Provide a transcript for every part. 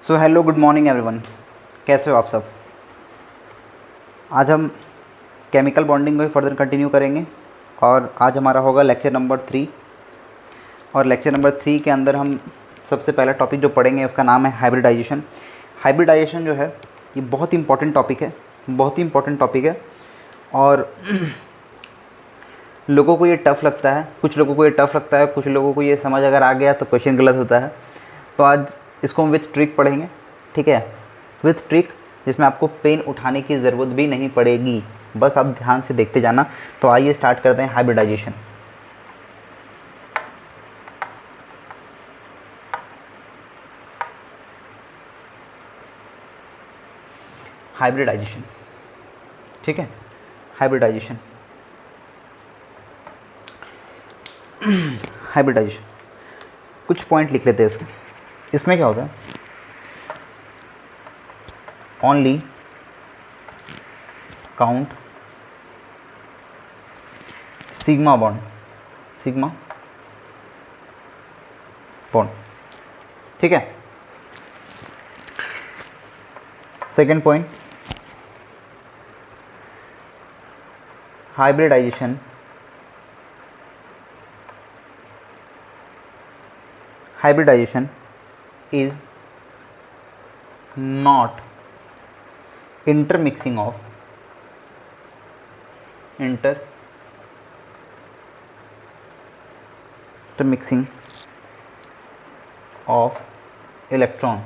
So hello good morning everyone. कैसे हो आप सब। आज हम केमिकल बॉन्डिंग को ही फर्दर कंटिन्यू करेंगे और आज हमारा होगा लेक्चर नंबर 3। और लेक्चर नंबर 3 के अंदर हम सबसे पहला टॉपिक जो पढ़ेंगे उसका नाम है हाइब्रिडाइजेशन। हाइब्रिडाइजेशन जो है ये बहुत ही इंपॉर्टेंट टॉपिक है, बहुत ही इंपॉर्टेंट टॉपिक है। और लोगों को ये टफ़ लगता है, कुछ लोगों को ये टफ़ लगता है, कुछ लोगों को ये समझ अगर आ गया तो क्वेश्चन गलत होता है। तो आज इसको हम विथ ट्रिक पढ़ेंगे, ठीक है, विथ ट्रिक, जिसमें आपको पेन उठाने की ज़रूरत भी नहीं पड़ेगी, बस आप ध्यान से देखते जाना। तो आइए स्टार्ट करते हैं हाइब्रिडाइजेशन। हाइब्रिडाइजेशन, ठीक है, हाइब्रिडाइजेशन। हाइब्रिडाइजेशन कुछ पॉइंट लिख लेते हैं इसके। इसमें क्या होता है, only count sigma bond, sigma bond, ठीक है। Second point, hybridization is not intermixing of electron.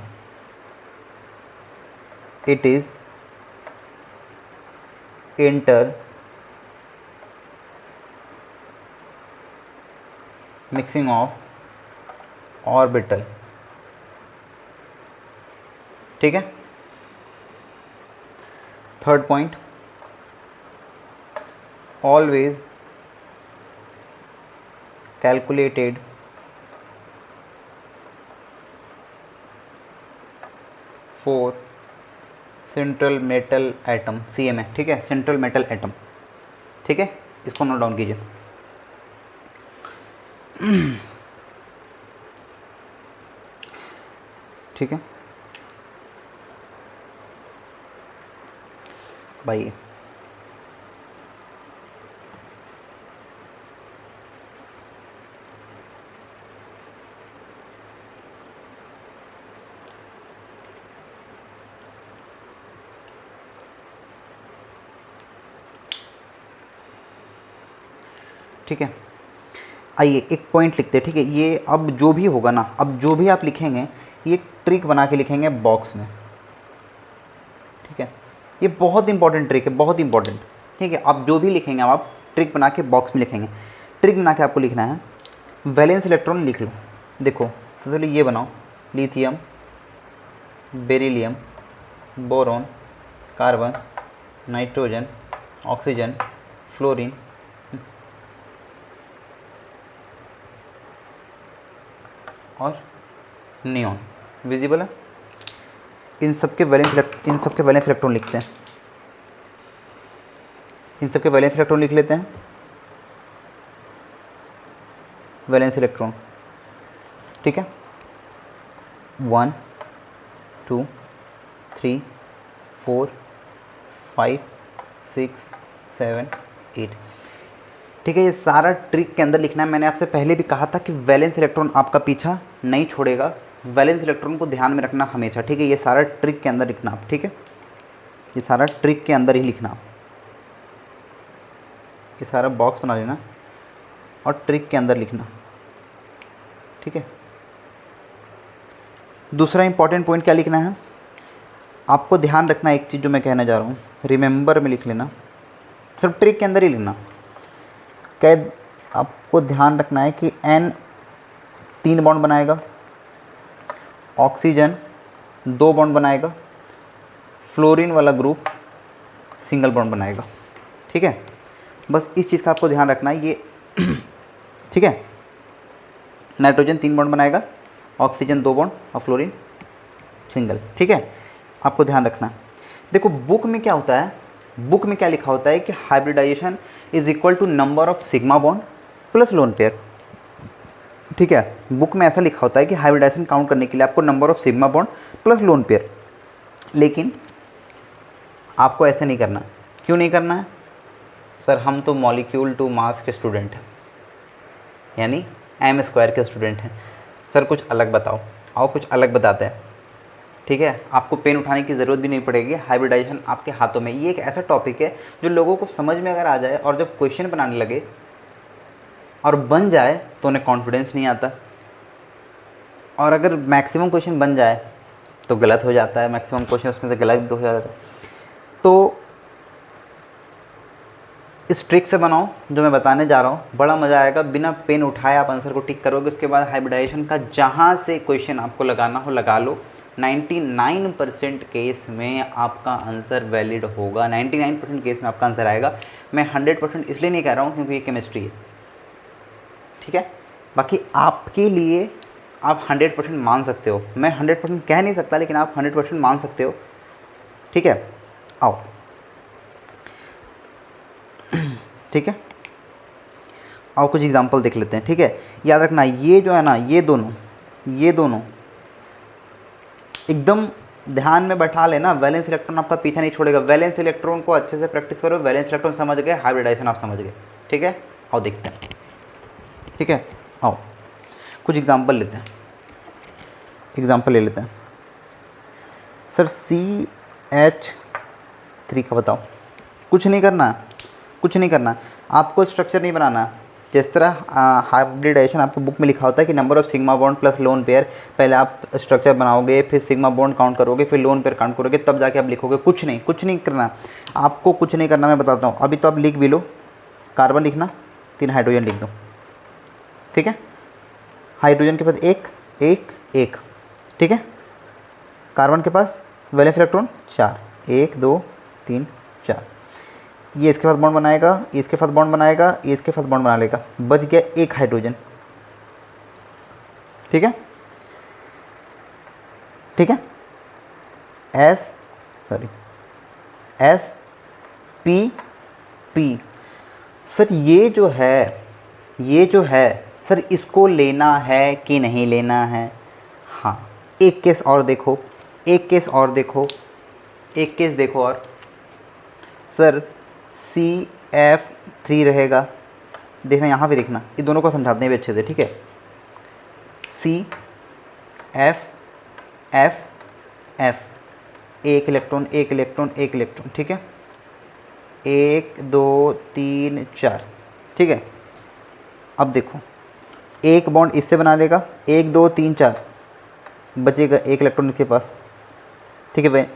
It is intermixing of orbital, ठीक है। Third point, always calculated for central metal atom, CMA, ठीक है, सेंट्रल मेटल एटम, ठीक है। इसको note down कीजिए। ठीक है भाई, ठीक है। आइए एक पॉइंट लिखते हैं, ठीक है। ये अब जो भी होगा ना, अब जो भी आप लिखेंगे ये ट्रिक बना के लिखेंगे बॉक्स में, ठीक है। ये बहुत इंपॉर्टेंट ट्रिक है, बहुत इंपॉर्टेंट, ठीक है। आप जो भी लिखेंगे आप ट्रिक बना के बॉक्स में लिखेंगे। ट्रिक बना के आपको लिखना है, वैलेंस इलेक्ट्रॉन लिख लो। देखो सबसे पहले ये बनाओ, lithium, beryllium, boron, carbon, nitrogen, oxygen, fluorine, और नियॉन। विजिबल है। इन सब के वैलेंस इलेक्ट्रॉन लिखते हैं, इन सब के वैलेंस इलेक्ट्रॉन लिख लेते हैं। वैलेंस इलेक्ट्रॉन, ठीक है, 1 2 3 4 5 6 7 8, ठीक है। ये सारा ट्रिक के अंदर लिखना है। मैंने आपसे पहले भी कहा था कि वैलेंस इलेक्ट्रॉन आपका पीछा नहीं छोड़ेगा, वैलेंस इलेक्ट्रॉन को ध्यान में रखना हमेशा, ठीक है। ये सारा ट्रिक के अंदर लिखना आप, ठीक है, ये सारा ट्रिक के अंदर ही लिखना आप। ये सारा बॉक्स बना लेना और ट्रिक के अंदर लिखना, ठीक है। दूसरा इंपॉर्टेंट पॉइंट क्या लिखना है, आपको ध्यान रखना एक चीज़ जो मैं कहना जा रहा हूँ, रिमेंबर में लिख लेना, सिर्फ ट्रिक के अंदर ही लिखना। कैद आपको ध्यान रखना है कि N 3 बॉन्ड बनाएगा, ऑक्सीजन 2 बॉन्ड बनाएगा, फ्लोरीन वाला ग्रुप सिंगल बॉन्ड बनाएगा, ठीक है। बस इस चीज़ का आपको ध्यान रखना है ये, ठीक है। नाइट्रोजन 3 बॉन्ड बनाएगा, ऑक्सीजन 2 बॉन्ड और फ्लोरीन सिंगल, ठीक है। आपको ध्यान रखना। देखो बुक में क्या होता है, बुक में क्या लिखा होता है कि hybridization is equal to number of sigma bond plus lone pair, ठीक है, बुक में ऐसा लिखा होता है कि हाइब्रिडाइजेशन काउंट करने के लिए आपको number of sigma bond plus lone pair, लेकिन आपको ऐसे नहीं करना। क्यों नहीं करना है? सर हम तो मॉलिक्यूल टू मास के स्टूडेंट हैं, यानी एम स्क्वायर के स्टूडेंट हैं। सर कुछ अलग बताओ, आओ कुछ अलग बताते हैं। ठीक है, आपको पेन उठाने की ज़रूरत भी नहीं पड़ेगी, हाइब्रिडाइजेशन आपके हाथों में। ये एक ऐसा टॉपिक है जो लोगों को समझ में अगर आ जाए और जब क्वेश्चन बनाने लगे और बन जाए तो उन्हें कॉन्फिडेंस नहीं आता, और अगर मैक्सिमम क्वेश्चन बन जाए तो गलत हो जाता है, मैक्सिमम क्वेश्चन उसमें से गलत हो जाता है। तो इस ट्रिक से बनाओ जो मैं बताने जा रहा हूँ, बड़ा मज़ा आएगा। बिना पेन उठाए आप आंसर को टिक करोगे, उसके बाद हाइब्रिडाइजेशन का जहाँ से क्वेश्चन आपको लगाना हो लगा लो। 99% केस में आपका आंसर वैलिड होगा, 99% केस में आपका आंसर आएगा। मैं 100% इसलिए नहीं कह रहा हूँ क्योंकि ये केमिस्ट्री है, ठीक है। बाकी आपके लिए आप 100% मान सकते हो, मैं 100% कह नहीं सकता, लेकिन आप 100% मान सकते हो, ठीक है। आओ, ठीक है, आओ कुछ एग्जांपल देख लेते हैं, ठीक है। याद रखना ये जो है ना, ये दोनों एकदम ध्यान में बैठा लेना। वैलेंस इलेक्ट्रॉन आपका पीछा नहीं छोड़ेगा। वैलेंस इलेक्ट्रॉन को अच्छे से प्रैक्टिस करो। वैलेंस इलेक्ट्रॉन समझ गए, हाइब्रिडाइजेशन आप समझ गए, ठीक है। आओ देखते हैं, ठीक है। आओ कुछ एग्जांपल लेते हैं, एग्जांपल ले लेते हैं। सर CH3 का बताओ। कुछ नहीं करना, कुछ नहीं करना, आपको स्ट्रक्चर नहीं बनाना। जिस तरह हाइब्रिडाइजेशन आपको बुक में लिखा होता है कि number of sigma bond plus lone pair, पहले आप स्ट्रक्चर बनाओगे, फिर सिग्मा बॉन्ड काउंट करोगे, फिर लोन पेयर काउंट करोगे, तब जाके आप लिखोगे। कुछ नहीं, कुछ नहीं करना, आपको कुछ नहीं करना। मैं बताता हूँ, अभी तो आप लिख भी लो। कार्बन लिखना, 3 हाइड्रोजन लिख दो, ठीक है। हाइड्रोजन के पास एक, ठीक है। कार्बन के पास वैलेंस इलेक्ट्रॉन 4, 1 2 3 4। ये इसके साथ बॉन्ड बनाएगा, इसके साथ बॉन्ड बनाएगा, ये इसके साथ बॉन्ड बना लेगा, बच गया एक हाइड्रोजन, ठीक है, ठीक है। SP सर ये जो है सर, इसको लेना है कि नहीं लेना है? हाँ, एक केस और देखो, एक केस देखो और सर CF3 रहेगा। देखना यहाँ पे, देखना, ये दोनों को समझाते हैं भी अच्छे से, ठीक है। CF एक इलेक्ट्रॉन, ठीक है। 1 2 3 4, ठीक है। अब देखो, एक बॉन्ड इससे बना लेगा, 1 2 3 4, बचेगा एक इलेक्ट्रॉन इसके पास, ठीक है भाई।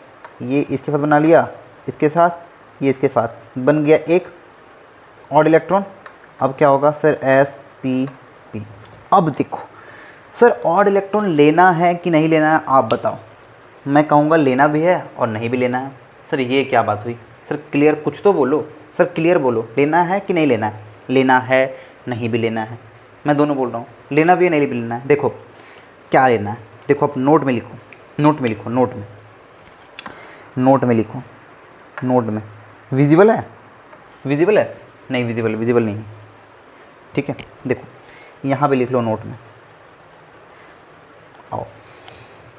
ये इसके साथ बना लिया, इसके साथ, ये इसके साथ, बन गया एक ऑड इलेक्ट्रॉन। अब क्या होगा सर? spp। अब देखो सर, ऑड इलेक्ट्रॉन लेना है कि नहीं लेना है, आप बताओ। मैं कहूँगा लेना भी है और नहीं भी लेना है। सर ये क्या बात हुई? सर क्लियर कुछ तो बोलो, सर क्लियर बोलो, लेना है कि नहीं लेना है? लेना है, नहीं भी लेना है। मैं दोनों बोल रहा हूँ, लेना भी है, नहीं भी लेना है। देखो क्या लेना है, देखो आप नोट में लिखो, नोट में लिखो, नोट में। विजिबल है? विजिबल है? नहीं, विजिबल नहीं है, ठीक है। देखो यहाँ पे लिख लो नोट में। आओ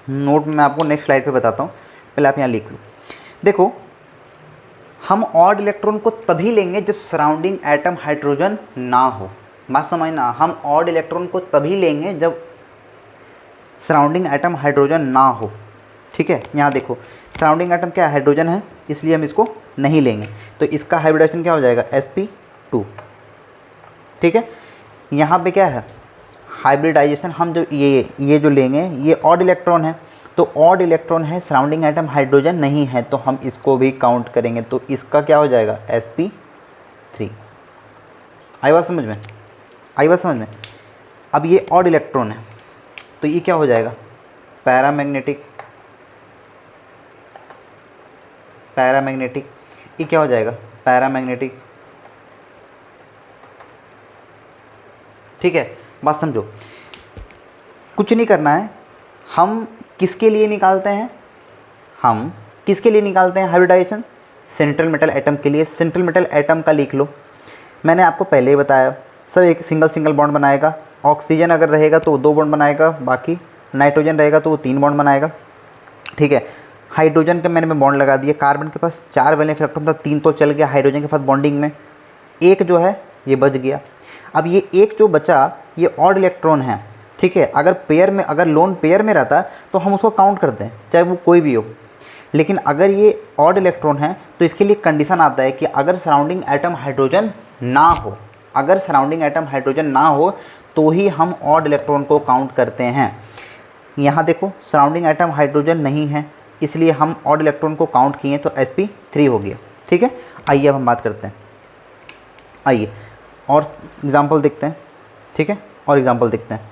नोट में मैं आपको नेक्स्ट स्लाइड पे बताता हूँ, पहले आप यहाँ लिख लो। देखो, हम ऑड इलेक्ट्रॉन को तभी लेंगे जब सराउंडिंग एटम हाइड्रोजन ना हो। बात समझना, हम ऑड इलेक्ट्रॉन को तभी लेंगे जब सराउंडिंग एटम हाइड्रोजन ना हो, ठीक है। यहाँ देखो, सराउंडिंग एटम क्या है? हाइड्रोजन है, इसलिए हम इसको नहीं लेंगे। तो इसका हाइब्रिडाइजेशन क्या हो जाएगा? sp2, ठीक है। यहाँ पे क्या है? हाइब्रिडाइजेशन हम जो ये जो लेंगे, ये ऑड इलेक्ट्रॉन है, तो ऑड इलेक्ट्रॉन है, सराउंडिंग एटम हाइड्रोजन नहीं है, तो हम इसको भी काउंट करेंगे। तो इसका क्या हो जाएगा? sp3। आई बात समझ में? अब ये ऑड इलेक्ट्रॉन है, तो ये क्या हो जाएगा? पैरामैग्नेटिक। ये क्या हो जाएगा? पैरामैग्नेटिक, ठीक है। बात समझो, कुछ नहीं करना है। हम किसके लिए निकालते हैं? हाइब्रिडाइजेशन? सेंट्रल मेटल एटम के लिए। सेंट्रल मेटल एटम का लिख लो, मैंने आपको पहले ही बताया। सब एक सिंगल बॉन्ड बनाएगा, ऑक्सीजन अगर रहेगा तो वो 2 बॉन्ड बनाएगा, बाकी नाइट्रोजन रहेगा तो वो 3 बॉन्ड बनाएगा। ठीक है, हाइड्रोजन के मैंने बॉन्ड लगा दिया, कार्बन के पास 4 वैलेंस इलेक्ट्रॉन था, 3 तो चल गया हाइड्रोजन के साथ बॉन्डिंग में, एक जो है ये बच गया। अब ये एक जो बचा ये ऑड इलेक्ट्रॉन है। ठीक है, अगर पेयर में, अगर लोन पेयर में रहता तो हम उसको काउंट करते हैं चाहे वो कोई भी हो, लेकिन अगर ये ऑड इलेक्ट्रॉन है तो इसके लिए कंडीशन आता है कि अगर सराउंडिंग एटम हाइड्रोजन ना हो, अगर सराउंडिंग एटम हाइड्रोजन ना हो तो ही हम ऑड इलेक्ट्रॉन को काउंट करते हैं। यहाँ देखो सराउंडिंग एटम हाइड्रोजन नहीं है इसलिए हम ऑड इलेक्ट्रॉन को काउंट किए तो sp3 हो गया। ठीक है, आइए अब हम बात करते हैं, आइए और एग्जाम्पल देखते हैं। ठीक है, और एग्जाम्पल देखते हैं।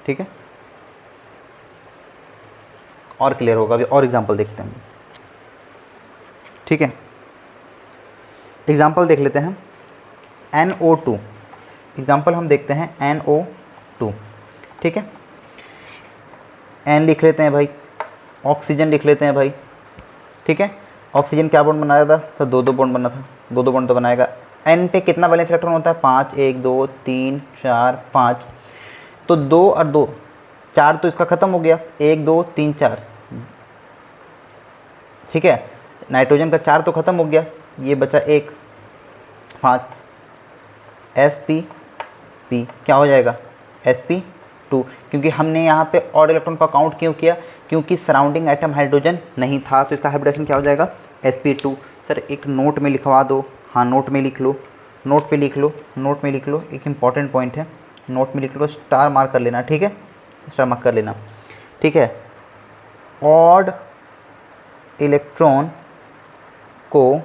ठीक है, और क्लियर होगा, अभी और एग्जाम्पल देखते हैं। ठीक है, एग्जाम्पल देख लेते हैं NO2, एग्जाम्पल हम देखते हैं NO2। ठीक है, N लिख लेते हैं भाई, ऑक्सीजन लिख लेते हैं भाई। ठीक है, ऑक्सीजन क्या बॉन्ड बनाया था सर? 2 बॉन्ड बना था, 2 बॉन्ड तो बनाएगा। N पे कितना वैलेंस इलेक्ट्रॉन होता है? 5, 1 2 3 4 5, तो 2 और 2 4 तो इसका ख़त्म हो गया, 1 2 3 4। ठीक है, नाइट्रोजन का 4 तो ख़त्म हो गया, ये बचा 1 5, sp क्या हो जाएगा? sp2, क्योंकि हमने यहाँ पे ऑड इलेक्ट्रॉन का काउंट क्यों किया? क्योंकि सराउंडिंग एटम हाइड्रोजन नहीं था, तो इसका हाइब्रिडेशन क्या हो जाएगा? sp2। सर एक नोट में लिखवा दो, हाँ नोट में लिख लो, नोट पे लिख लो, नोट में लिख लो, एक इम्पॉर्टेंट पॉइंट है, नोट में लिख लो, स्टार मार्क कर लेना। ठीक है, स्टार मार्क कर लेना। ठीक है, ऑड इलेक्ट्रॉन को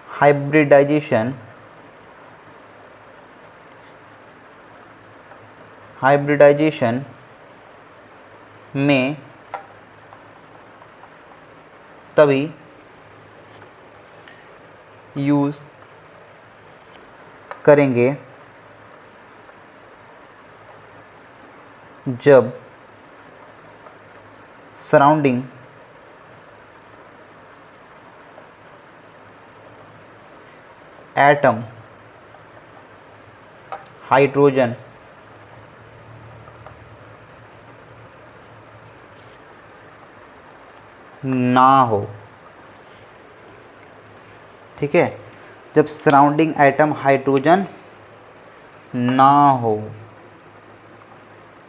हाइब्रिडाइजेशन में तभी यूज़ करेंगे जब सराउंडिंग एटम हाइड्रोजन ना हो। ठीक है, जब सराउंडिंग एटम हाइड्रोजन ना हो,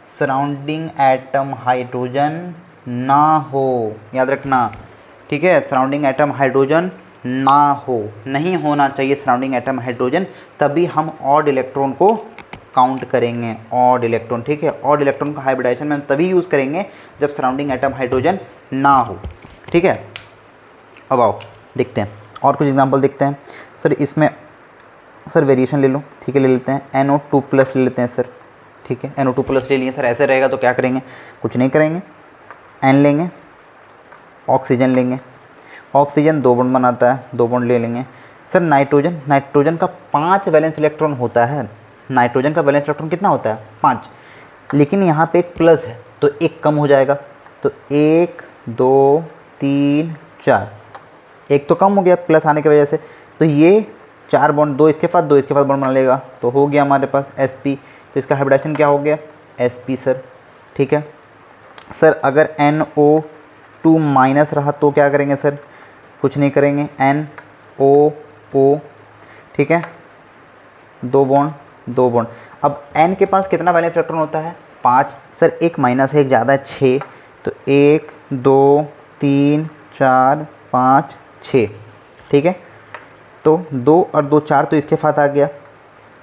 सराउंडिंग एटम हाइड्रोजन ना हो, याद रखना। ठीक है, सराउंडिंग एटम हाइड्रोजन ना हो, नहीं होना चाहिए सराउंडिंग एटम हाइड्रोजन, तभी हम ऑड इलेक्ट्रॉन को काउंट करेंगे, ऑड इलेक्ट्रॉन। ठीक है, ऑड इलेक्ट्रॉन का हाइब्रिडाइजेशन में हम तभी यूज़ करेंगे जब सराउंडिंग एटम हाइड्रोजन ना हो। ठीक है, अब आओ देखते हैं और कुछ एग्जांपल देखते हैं। सर इसमें सर वेरिएशन ले लो। ठीक है, ले लेते हैं NO2 प्लस ले लेते हैं सर। ठीक है, NO2 प्लस ले लिए सर, ऐसे रहेगा तो क्या करेंगे? कुछ नहीं करेंगे, N लेंगे, ऑक्सीजन लेंगे, ऑक्सीजन 2 बॉन्ड बनाता है, 2 बॉन्ड ले लेंगे। सर नाइट्रोजन, नाइट्रोजन का 5 वैलेंस इलेक्ट्रॉन होता है, नाइट्रोजन का वैलेंस इलेक्ट्रॉन कितना होता है? 5, लेकिन यहाँ पे एक प्लस है तो एक कम हो जाएगा, तो 1 2 3 4, एक तो कम हो गया प्लस आने की वजह से, तो ये 4 बॉन्ड, 2 इसके पास 2 इसके पास बॉन्ड बना लेगा, तो हो गया हमारे पास sp। तो इसका हाइब्रिडेशन क्या हो गया? sp sir. ठीक है सर, अगर NO2 माइनस रहा तो क्या करेंगे सर? कुछ नहीं करेंगे, NOO। ठीक है, 2 बॉन्ड 2 बॉन्ड। अब N के पास कितना वैलेंस इलेक्ट्रॉन होता है? 5। सर एक माइनस है, एक ज़्यादा है, 6, तो 1 2 3 4 5 6। ठीक है, तो 2 और 2 4 तो इसके साथ आ गया,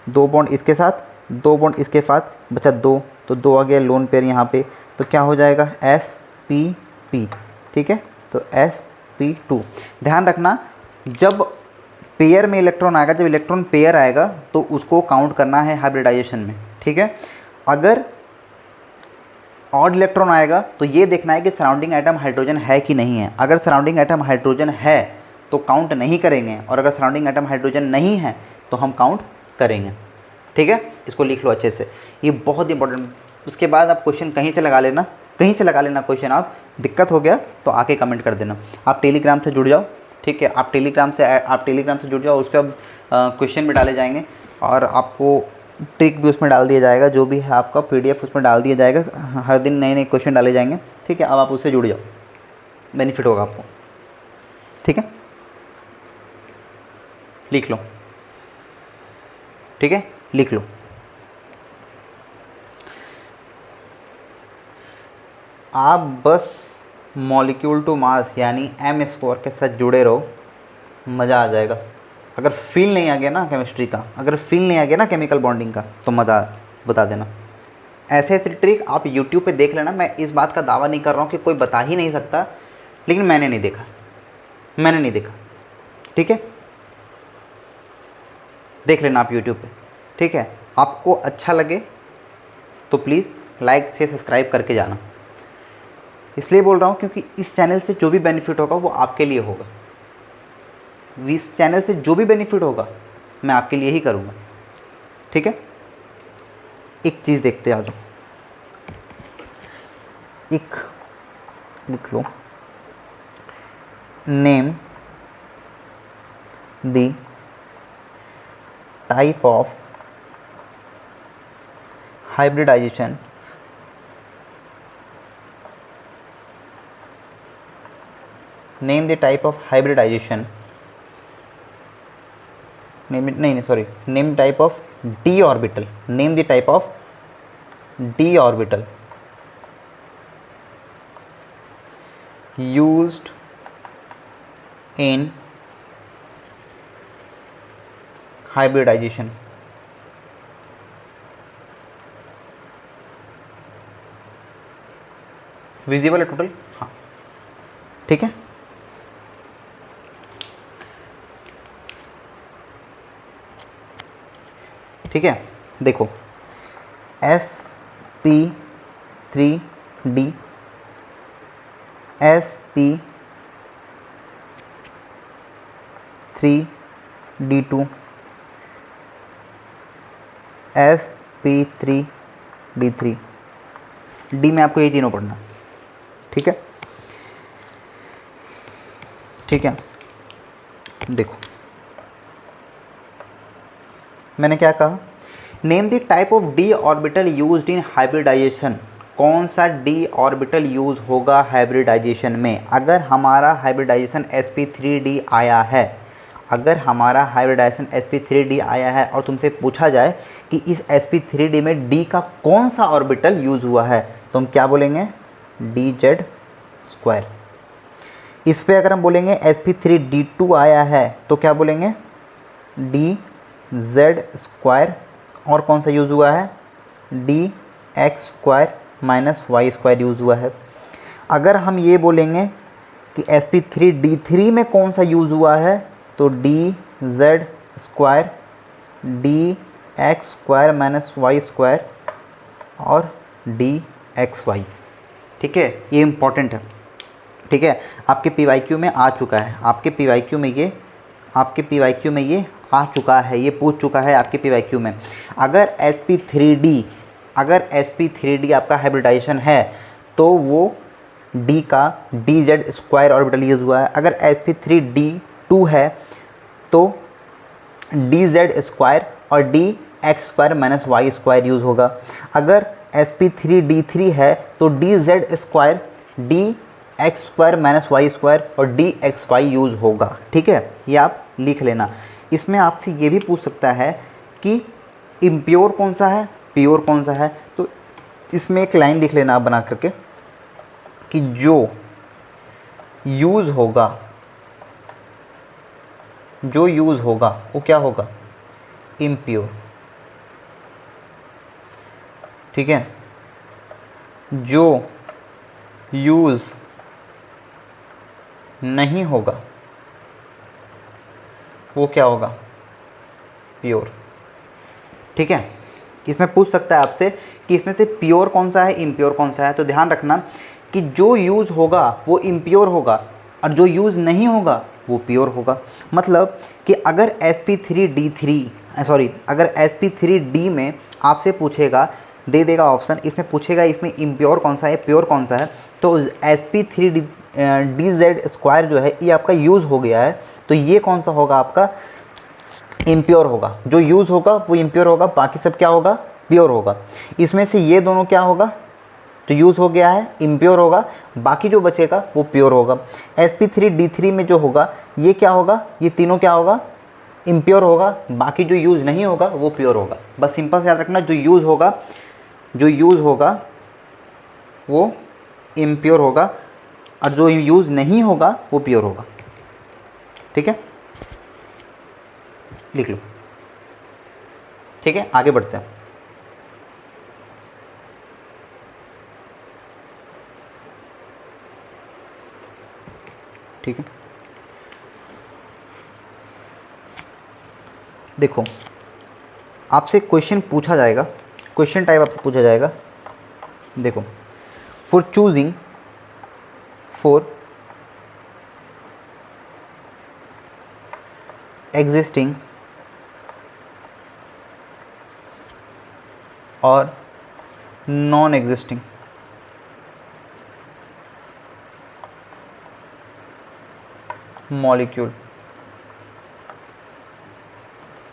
2 बॉन्ड इसके साथ, 2 बॉन्ड इसके साथ, बचा 2, तो 2 आ गया लोन पेयर यहाँ पे, तो क्या हो जाएगा? spp। ठीक है, तो sp2। ध्यान रखना, जब पेयर में इलेक्ट्रॉन आएगा, जब इलेक्ट्रॉन पेयर आएगा तो उसको काउंट करना है हाइब्रिडाइजेशन में। ठीक है, अगर ऑड इलेक्ट्रॉन आएगा तो ये देखना है कि सराउंडिंग एटम हाइड्रोजन है कि नहीं है। अगर सराउंडिंग एटम हाइड्रोजन है तो काउंट नहीं करेंगे, और अगर सराउंडिंग एटम हाइड्रोजन नहीं है तो हम काउंट करेंगे। ठीक है, इसको लिख लो अच्छे से, ये बहुत इंपॉर्टेंट। उसके बाद आप क्वेश्चन कहीं से लगा लेना, कहीं से लगा लेना क्वेश्चन। आप दिक्कत हो गया तो आके कमेंट कर देना। आप टेलीग्राम से जुड़ जाओ। ठीक है, आप टेलीग्राम से जुड़ जाओ, उस पर अब क्वेश्चन भी डाले जाएंगे और आपको ट्रिक भी उसमें डाल दिया जाएगा, जो भी है आपका PDF उसमें डाल दिया जाएगा। हर दिन नए नए क्वेश्चन डाले जाएंगे, ठीक है। अब आप उससे जुड़ जाओ, बेनिफिट होगा आपको, ठीक है। लिख लो, ठीक है, लिख लो। आप बस मॉलिक्यूल टू मास यानी M² के साथ जुड़े रहो, मज़ा आ जाएगा। अगर फील नहीं आ गया ना केमिस्ट्री का, अगर फील नहीं आ गया ना केमिकल बॉन्डिंग का, तो मज़ा बता देना। ऐसे ऐसे ट्रिक आप YouTube पे देख लेना। मैं इस बात का दावा नहीं कर रहा हूँ कि कोई बता ही नहीं सकता, लेकिन मैंने नहीं देखा, ठीक है। देख लेना आप YouTube पे, ठीक है। आपको अच्छा लगे तो प्लीज़ लाइक से सब्सक्राइब करके जाना। इसलिए बोल रहा हूँ क्योंकि इस चैनल से जो भी बेनिफिट होगा वो आपके लिए होगा। इस चैनल से जो भी बेनिफिट होगा मैं आपके लिए ही करूँगा, ठीक है। एक चीज़ देखते आ जाओ, एक लिख लो, name the type of hybridization name the type of hybridization name type of d orbital, name the type of d orbital used in hybridization। Visible है टोटल, हाँ, ठीक है। ठीक है, देखो sp3d sp3d2 sp3d3 डी में आपको ये तीनों पढ़ना, ठीक है, ठीक है। देखो मैंने क्या कहा, name the type of D orbital used in hybridization. कौन सा डी ऑर्बिटल यूज़ होगा हाइब्रिडाइजेशन में? अगर हमारा हाइब्रिडाइजेशन sp3d आया है, अगर हमारा हाइब्रिडाइजेशन sp3d आया है और तुमसे पूछा जाए कि इस sp3d में d का कौन सा ऑर्बिटल यूज़ हुआ है, तो हम क्या बोलेंगे? dz²। इस पे अगर हम बोलेंगे sp3d2 आया है तो क्या बोलेंगे? dz²। और कौन सा यूज़ हुआ है? dx² माइनस y² यूज़ हुआ है। अगर हम ये बोलेंगे कि sp3d3 में कौन सा यूज़ हुआ है, तो dz² dx² माइनस y² और dxy, ठीक है। ये इम्पॉर्टेंट है, ठीक है। आपके PYQ में आ चुका है, आपके PYQ में ये आ चुका है, ये पूछ चुका है आपके PYQ में। अगर sp3d आपका हाइब्रिडाइजेशन है तो वो d का dz² ऑर्बिटल यूज़ हुआ है। अगर sp3d2 है तो dz² और dx² माइनस y² यूज़ होगा। अगर sp3d3 है तो dz² dx² माइनस y² और dxy यूज़ होगा, ठीक है। ये आप लिख लेना। इसमें आपसे ये भी पूछ सकता है कि इम्प्योर कौन सा है, प्योर कौन सा है। तो इसमें एक लाइन लिख लेना आप बना करके कि जो यूज़ होगा वो क्या होगा? इम्प्योर, ठीक है। जो यूज़ नहीं होगा वो क्या होगा? प्योर, ठीक है। इसमें पूछ सकता है आपसे कि इसमें से प्योर कौन सा है, इम्प्योर कौन सा है। तो ध्यान रखना कि जो यूज़ होगा वो इम्प्योर होगा और जो यूज़ नहीं होगा वो प्योर होगा। मतलब कि अगर sp3d में आपसे पूछेगा, दे देगा ऑप्शन, इसमें पूछेगा इसमें इम्प्योर कौन सा है, प्योर कौन सा है, तो sp3dz² जो है ये आपका यूज़ हो गया है, तो ये कौन सा होगा? आपका इम्प्योर होगा, जो यूज़ होगा वो इम्प्योर होगा, बाकी सब क्या होगा, प्योर होगा। इसमें से ये दोनों क्या होगा, जो यूज़ हो गया है इम्प्योर होगा, बाकी जो बचेगा वो प्योर होगा। sp3d3 में जो होगा ये क्या होगा, ये तीनों क्या होगा, इम्प्योर होगा, बाकी जो यूज़ नहीं होगा वो प्योर होगा। बस सिंपल से याद रखना, जो यूज़ होगा, जो यूज़ होगा वो इम्प्योर होगा, और जो यूज़ नहीं होगा वो प्योर होगा। ठीक है, लिख लो। ठीक है, आगे बढ़ते हैं। ठीक है, देखो आपसे क्वेश्चन पूछा जाएगा, क्वेश्चन टाइप आपसे पूछा जाएगा। देखो, फॉर चूजिंग फॉर एग्जिस्टिंग और नॉन एग्जिस्टिंग मॉलिक्यूल।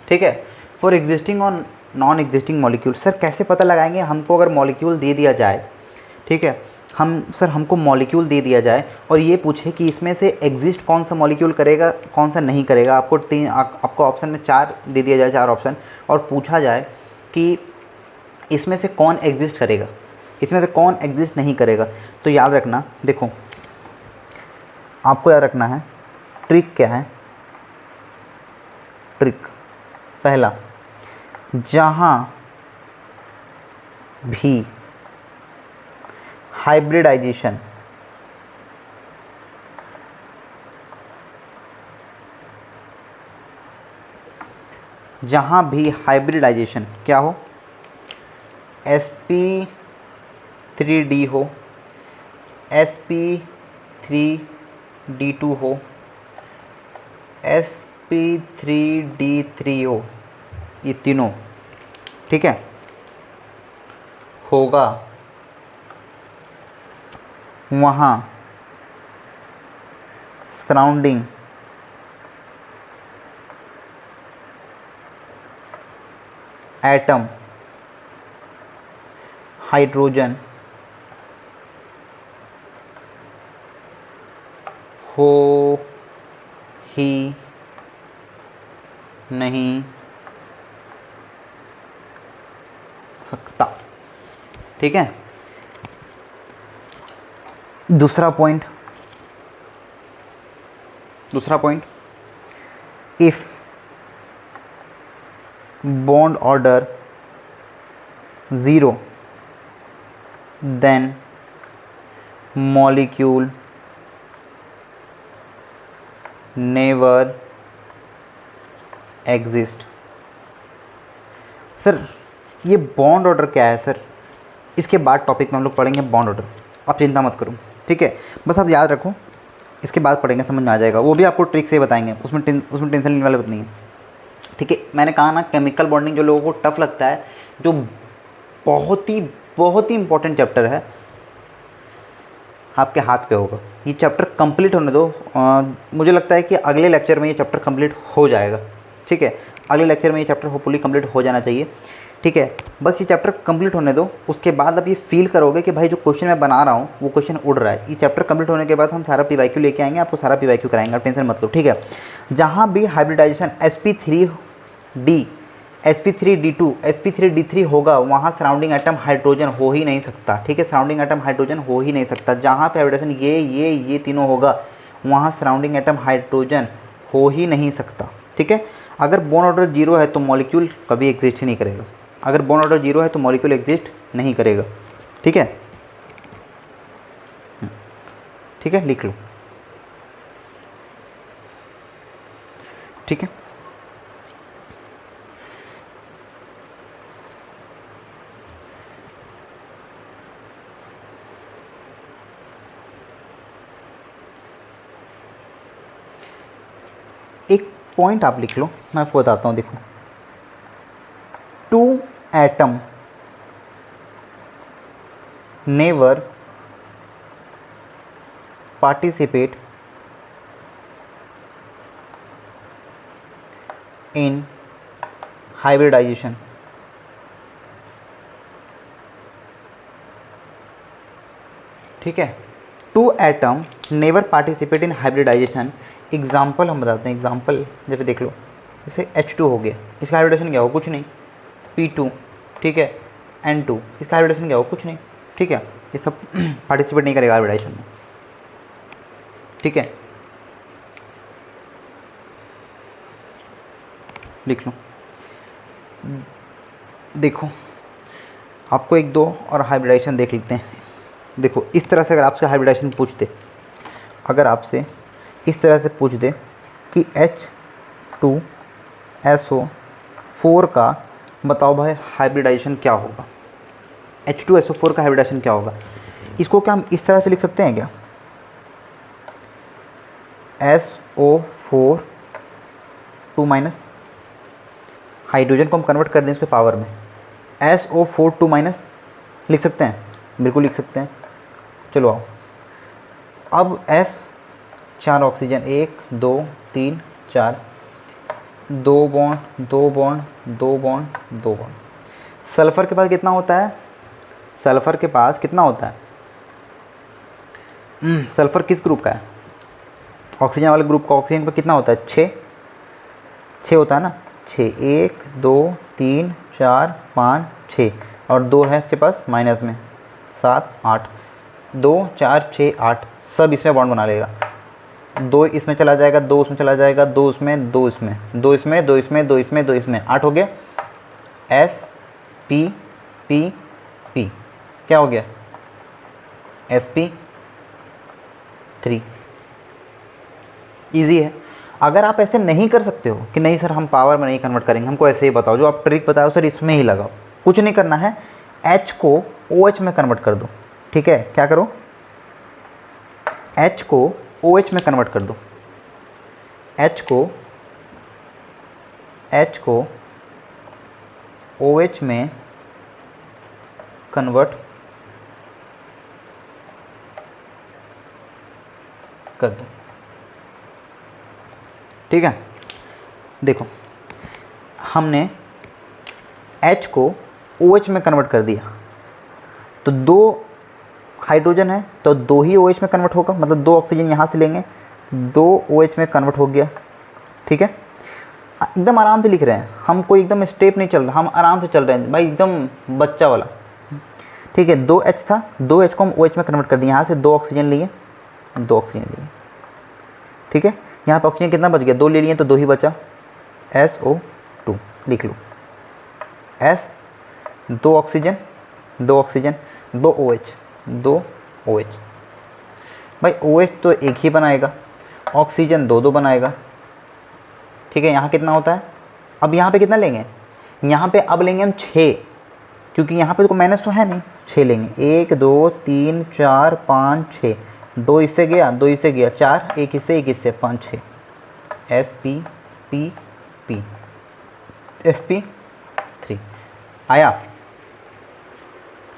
ठीक है, फॉर एग्जिस्टिंग और नॉन एग्जिस्टिंग मॉलिक्यूल। सर कैसे पता लगाएंगे, हमको अगर मॉलिक्यूल दे दिया जाए, ठीक है, हमको मॉलिक्यूल दे दिया जाए और ये पूछे कि इसमें से एग्जिस्ट कौन सा मॉलिक्यूल करेगा, कौन सा नहीं करेगा। आपको ऑप्शन में 4 दे दिया जाए, 4 ऑप्शन, और पूछा जाए कि इसमें से कौन एग्जिस्ट करेगा, इसमें से कौन एग्जिस्ट नहीं करेगा। तो याद रखना, देखो आपको याद रखना है ट्रिक क्या है। ट्रिक पहला, जहाँ भी हाइब्रिडाइजेशन क्या हो, sp3d हो, sp3d2 हो, sp3d3 हो, ये तीनों, ठीक है, होगा, वहाँ सराउंडिंग एटम हाइड्रोजन हो ही नहीं सकता। ठीक है, दूसरा point, if bond order 0 then molecule never exist। Sir ये बॉन्ड ऑर्डर क्या है सर, इसके बाद टॉपिक में हम लोग पढ़ेंगे बॉन्ड ऑर्डर, आप चिंता मत करो। ठीक है, बस आप याद रखो, इसके बाद पढ़ेंगे, समझ में आ जाएगा, वो भी आपको ट्रिक से बताएंगे, उसमें टेंशन लेने वाली बात नहीं है। ठीक है, मैंने कहा ना केमिकल बॉन्डिंग जो लोगों को टफ लगता है, जो बहुत ही इंपॉर्टेंट चैप्टर है, आपके हाथ पे होगा। ये चैप्टर कंप्लीट होने दो, मुझे लगता है कि अगले लेक्चर में ये चैप्टर कंप्लीट हो जाएगा। ठीक है, अगले लेक्चर में ये चैप्टर होपफुली कंप्लीट हो जाना चाहिए। ठीक है, बस ये चैप्टर कंप्लीट होने दो, उसके बाद आप ये फील करोगे कि भाई जो क्वेश्चन मैं बना रहा हूँ वो क्वेश्चन उड़ रहा है। ये चैप्टर कंप्लीट होने के बाद हम सारा PYQ लेके आएंगे, आपको सारा PYQ कराएंगे, आप टेंशन मत लो। ठीक है, जहाँ भी हाइब्रिडाइजेशन sp3d2 sp3d3 होगा, वहाँ सराउंडिंग एटम हाइड्रोजन हो ही नहीं सकता। ठीक है, सराउंडिंग एटम हाइड्रोजन हो ही नहीं सकता। जहाँ पे हाइब्रिडाइजेशन ये तीनों होगा, वहाँ सराउंडिंग एटम हाइड्रोजन हो ही नहीं सकता। ठीक है, अगर बॉन्ड ऑर्डर 0 है तो मॉलिक्यूल कभी एग्जिस्ट ही नहीं करेगा। अगर बॉन्ड ऑर्डर 0 है तो मॉलिक्यूल एग्जिस्ट नहीं करेगा। ठीक है, ठीक है, लिख लो। ठीक है, एक पॉइंट आप लिख लो, मैं आपको बताता हूँ। देखो, 2 atom never participate in hybridization, ठीक है। Two atom never participate in hybridization. Example हम बताते हैं, एग्जाम्पल जैसे देख लो, जैसे H2 हो गया, इसका हाइब्रिडेशन क्या हो, कुछ नहीं, P2, ठीक है, N2, इसका हाइब्रिडेशन क्या हो, कुछ नहीं, ठीक है, ये सब पार्टिसिपेट नहीं करेगा हाइब्रिडाइजेशन में, ठीक है। लिख लो, देखो आपको एक दो और हाइब्रिडाइजेशन देख लेते हैं। देखो इस तरह से अगर आपसे हाइब्रिडाइजेशन पूछते, अगर आपसे इस तरह से पूछ दे कि H2SO4 का बताओ भाई हाइब्रिडाइजेशन क्या होगा, H2SO4 का हाइब्रिडाइजेशन क्या होगा, इसको क्या हम इस तरह से लिख सकते हैं क्या, SO4 2 माइनस, हाइड्रोजन को हम कन्वर्ट कर दें इसके पावर में, SO4 2 माइनस लिख सकते हैं, बिल्कुल लिख सकते हैं। चलो आओ, अब S 4 oxygen, 1 2 3 4, 2 bond 2 bond 2 bond 2 bond. Sulphur के पास कितना होता है, सल्फ़र के पास कितना होता है, सल्फ़र किस ग्रुप का है, ऑक्सीजन वाले ग्रुप का, ऑक्सीजन पर कितना होता है, 6 होता है ना, 6, 1 2 3 4 5 6, और 2 है इसके पास माइनस में, 7 8, 2 4 6 8, सब इसमें बॉन्ड बना लेगा, 2 इसमें चला जाएगा, 2 उसमें चला जाएगा, 2 इसमें 2 इसमें 2 इसमें 2 इसमें 2 इसमें 2 इसमें 8 हो गया, SP क्या हो गया, SP3। ईजी है। अगर आप ऐसे नहीं कर सकते हो कि नहीं सर हम पावर में नहीं कन्वर्ट करेंगे, हमको ऐसे ही बताओ, जो आप ट्रिक बताओ सर इसमें ही लगाओ, कुछ नहीं करना है, H को OH में कन्वर्ट कर दो, ठीक है, क्या करो, H को OH में कन्वर्ट कर दो, H को OH में कन्वर्ट कर दो, ठीक है। देखो हमने H को OH में कन्वर्ट कर दिया, तो 2 हाइड्रोजन है तो 2 ही OH में कन्वर्ट होगा, मतलब 2 ऑक्सीजन यहाँ से लेंगे, 2 OH में कन्वर्ट हो गया, ठीक है। एकदम आराम से लिख रहे हैं हम, कोई एकदम स्टेप नहीं चल रहा, हम आराम से चल रहे हैं भाई, एकदम बच्चा वाला, ठीक है। 2H था, 2H को हम OH में कन्वर्ट कर दिए, यहाँ से 2 ऑक्सीजन लिए, 2 ऑक्सीजन लिए, ठीक है। यहाँ पर ऑक्सीजन कितना बच गया, 2 ले लिए तो 2 ही बचा, SO2 लिख लो, S 2 ऑक्सीजन 2 ऑक्सीजन 2 OH भाई, OH तो एक ही बनाएगा, ऑक्सीजन 2 बनाएगा, ठीक है। यहाँ कितना होता है, अब यहाँ पे कितना लेंगे, यहाँ पे अब लेंगे हम 6, क्योंकि यहाँ पे तो माइनस तो है नहीं, 6 लेंगे, 1 2 3 4 5 6, 2 इससे गया 2 इससे गया 4, 1 इससे 1 इससे 5 6, SP3 आया,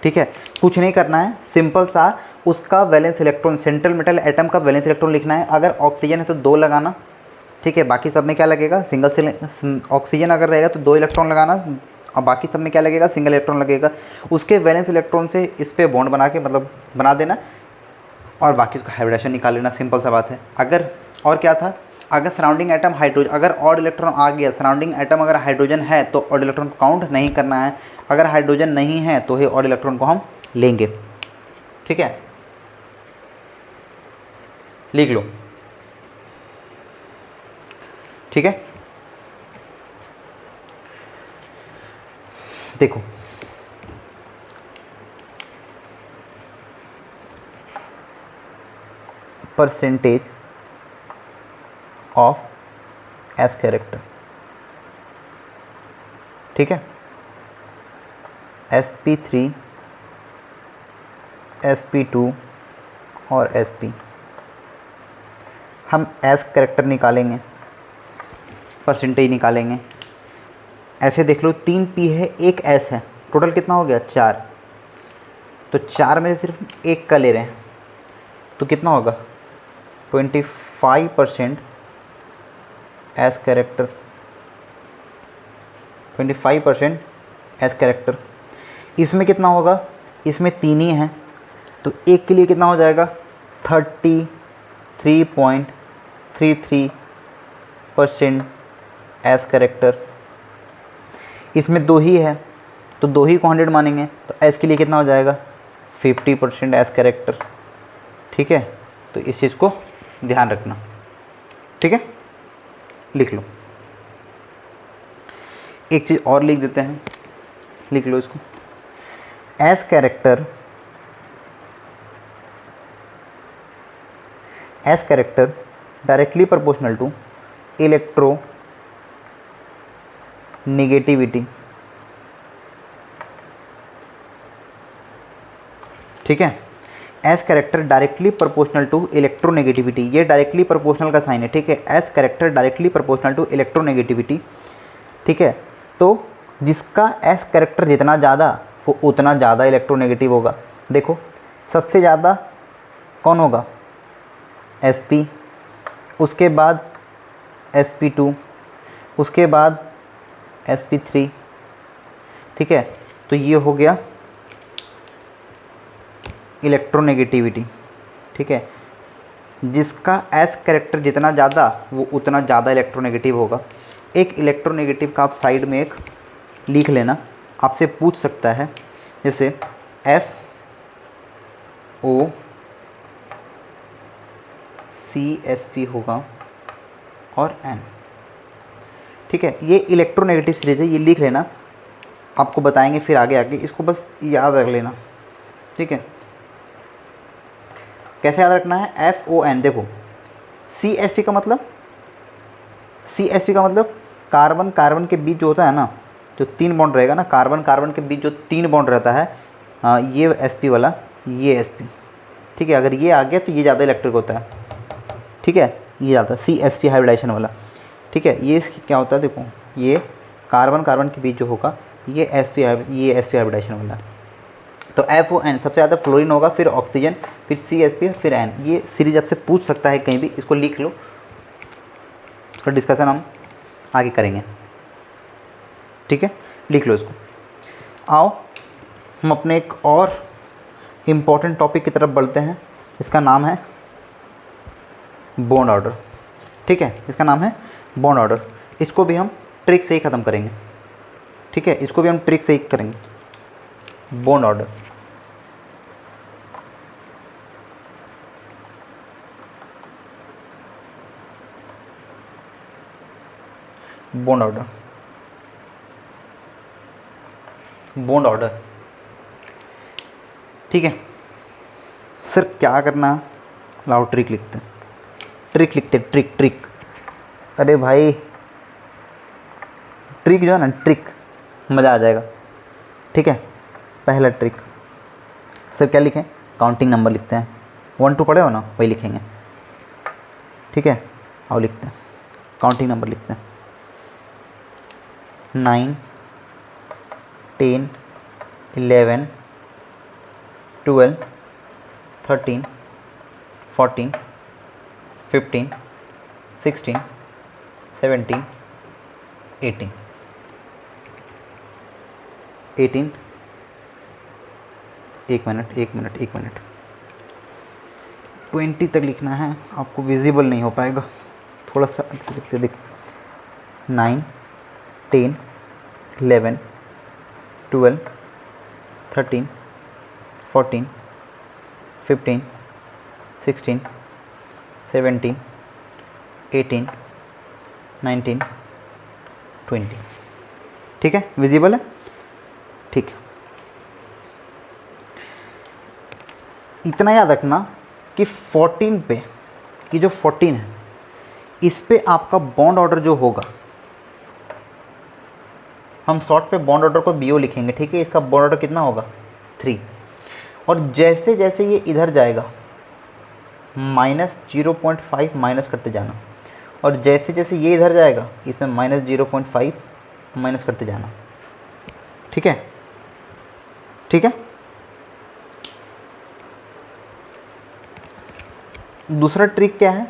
ठीक है। कुछ नहीं करना है, सिंपल सा उसका valence electron, central metal atom का वैलेंस इलेक्ट्रॉन लिखना है। अगर ऑक्सीजन है तो 2 लगाना, ठीक है, बाकी सब में क्या लगेगा, सिंगल से, ऑक्सीजन अगर रहेगा तो 2 इलेक्ट्रॉन लगाना, और बाकी सब में क्या लगेगा, सिंगल इलेक्ट्रॉन लगेगा। उसके वैलेंस इलेक्ट्रॉन से इस पर बॉन्ड बना के मतलब बना देना, और बाकी उसका हाइब्रिडेशन निकाल लेना, सिंपल सा बात है। अगर और क्या था, अगर सराउंडिंग एटम हाइड्रोजन, अगर ऑड इलेक्ट्रॉन आ गया, सराउंडिंग एटम अगर हाइड्रोजन है तो ऑड इलेक्ट्रॉन को काउंट नहीं करना है, अगर हाइड्रोजन नहीं है तो ही ऑड इलेक्ट्रॉन को हम लेंगे, ठीक है, लिख लो, ठीक है। देखो परसेंटेज ऑफ एस कैरेक्टर, ठीक है, SP3 SP2 और SP, हम एस कैरेक्टर निकालेंगे, परसेंटेज निकालेंगे। ऐसे देख लो 3 P है, 1 S है, टोटल कितना हो गया 4, तो 4 में से सिर्फ 1 का ले रहे हैं, तो कितना होगा 25% एस कैरेक्टर, 25% एस कैरेक्टर। इसमें कितना होगा, इसमें 3 ही हैं तो एक के लिए कितना हो जाएगा 33.33% एस कैरेक्टर। इसमें 2 ही है तो 2 ही को 100 मानेंगे तो एस के लिए कितना हो जाएगा 50% एस कैरेक्टर। ठीक है, तो इस चीज़ को ध्यान रखना। ठीक है, लिख लो। एक चीज़ और लिख देते हैं, लिख लो इसको। S character directly proportional to electronegativity. ठीक है, S character directly proportional to electronegativity, ये डायरेक्टली प्रोपोर्शनल का साइन है। ठीक है, S character directly proportional to electronegativity. ठीक है, तो जिसका एस कैरेक्टर जितना ज़्यादा वो उतना ज़्यादा इलेक्ट्रोनेगेटिव होगा। देखो सबसे ज़्यादा कौन होगा sp, उसके बाद sp2, उसके बाद sp3। ठीक है, तो ये हो गया इलेक्ट्रोनेगेटिविटी। ठीक है, जिसका एस कैरेक्टर जितना ज़्यादा वो उतना ज़्यादा इलेक्ट्रोनेगेटिव होगा। एक इलेक्ट्रोनेगेटिव का आप साइड में एक लिख लेना, आपसे पूछ सकता है जैसे FOCsp होगा और N। ठीक है, ये इलेक्ट्रोनेगेटिव सीरीज है, ये लिख लेना, आपको बताएंगे फिर आगे आगे, इसको बस याद रख लेना। ठीक है, कैसे याद रखना है FON। देखो CsP का मतलब, CsP का मतलब कार्बन कार्बन के बीच जो होता है ना, जो 3 बॉन्ड रहेगा ना, कार्बन कार्बन के बीच जो 3 बॉन्ड रहता है, ये sp वाला, ये sp। ठीक है, अगर ये आ गया तो ये ज़्यादा इलेक्ट्रिक होता है। ठीक है, ये ज़्यादा CsP हाइब्रिडाइजेशन वाला। ठीक है, ये क्या होता है, देखो ये कार्बन कार्बन के बीच जो होगा ये sp हाइब्रिडाइजेशन वाला। तो FON सबसे ज़्यादा फ्लोरीन होगा, फिर ऑक्सीजन, फिर CsP और फिर N। ये सीरीज आपसे पूछ सकता है कहीं भी, इसको लिख लो, इसका डिस्कशन हम आगे करेंगे। ठीक है, लिख लो इसको। आओ हम अपने एक और इम्पॉर्टेंट टॉपिक की तरफ बढ़ते हैं, इसका नाम है बॉन्ड ऑर्डर। ठीक है, इसका नाम है बॉन्ड ऑर्डर। इसको भी हम ट्रिक से ही ख़त्म करेंगे। ठीक है, इसको भी हम ट्रिक से ही करेंगे। Bond order, bond order, bond order. ठीक है सर, क्या करना, लाओ ट्रिक लिखते हैं, ट्रिक लिखते हैं, ट्रिक ट्रिक। अरे भाई ट्रिक जो है ना, ट्रिक मज़ा आ जाएगा। ठीक है, पहला ट्रिक सर क्या लिखें, काउंटिंग नंबर लिखते हैं। 1 2 पढ़े हो ना, वही लिखेंगे। ठीक है, आओ लिखते हैं, काउंटिंग नंबर लिखते हैं। 9 10 11 12 13 14 15 16 17 18 18। एक मिनट 20 तक लिखना है, आपको विजिबल नहीं हो पाएगा, थोड़ा सा लिखते देख। 9 10 11 12 13 14 15 16 17 18 19 20। ठीक है, विजिबल है। ठीक है, इतना याद रखना कि 14 पे, ये जो 14 है इस पे आपका बॉन्ड ऑर्डर जो होगा, हम शॉर्ट पे बॉन्ड ऑर्डर को BO लिखेंगे। ठीक है, इसका बॉन्ड ऑर्डर कितना होगा 3। और जैसे जैसे ये इधर जाएगा -0.5 माइनस करते जाना, और जैसे जैसे ये इधर जाएगा इसमें -0.5 माइनस करते जाना। ठीक है, ठीक है। दूसरा ट्रिक क्या है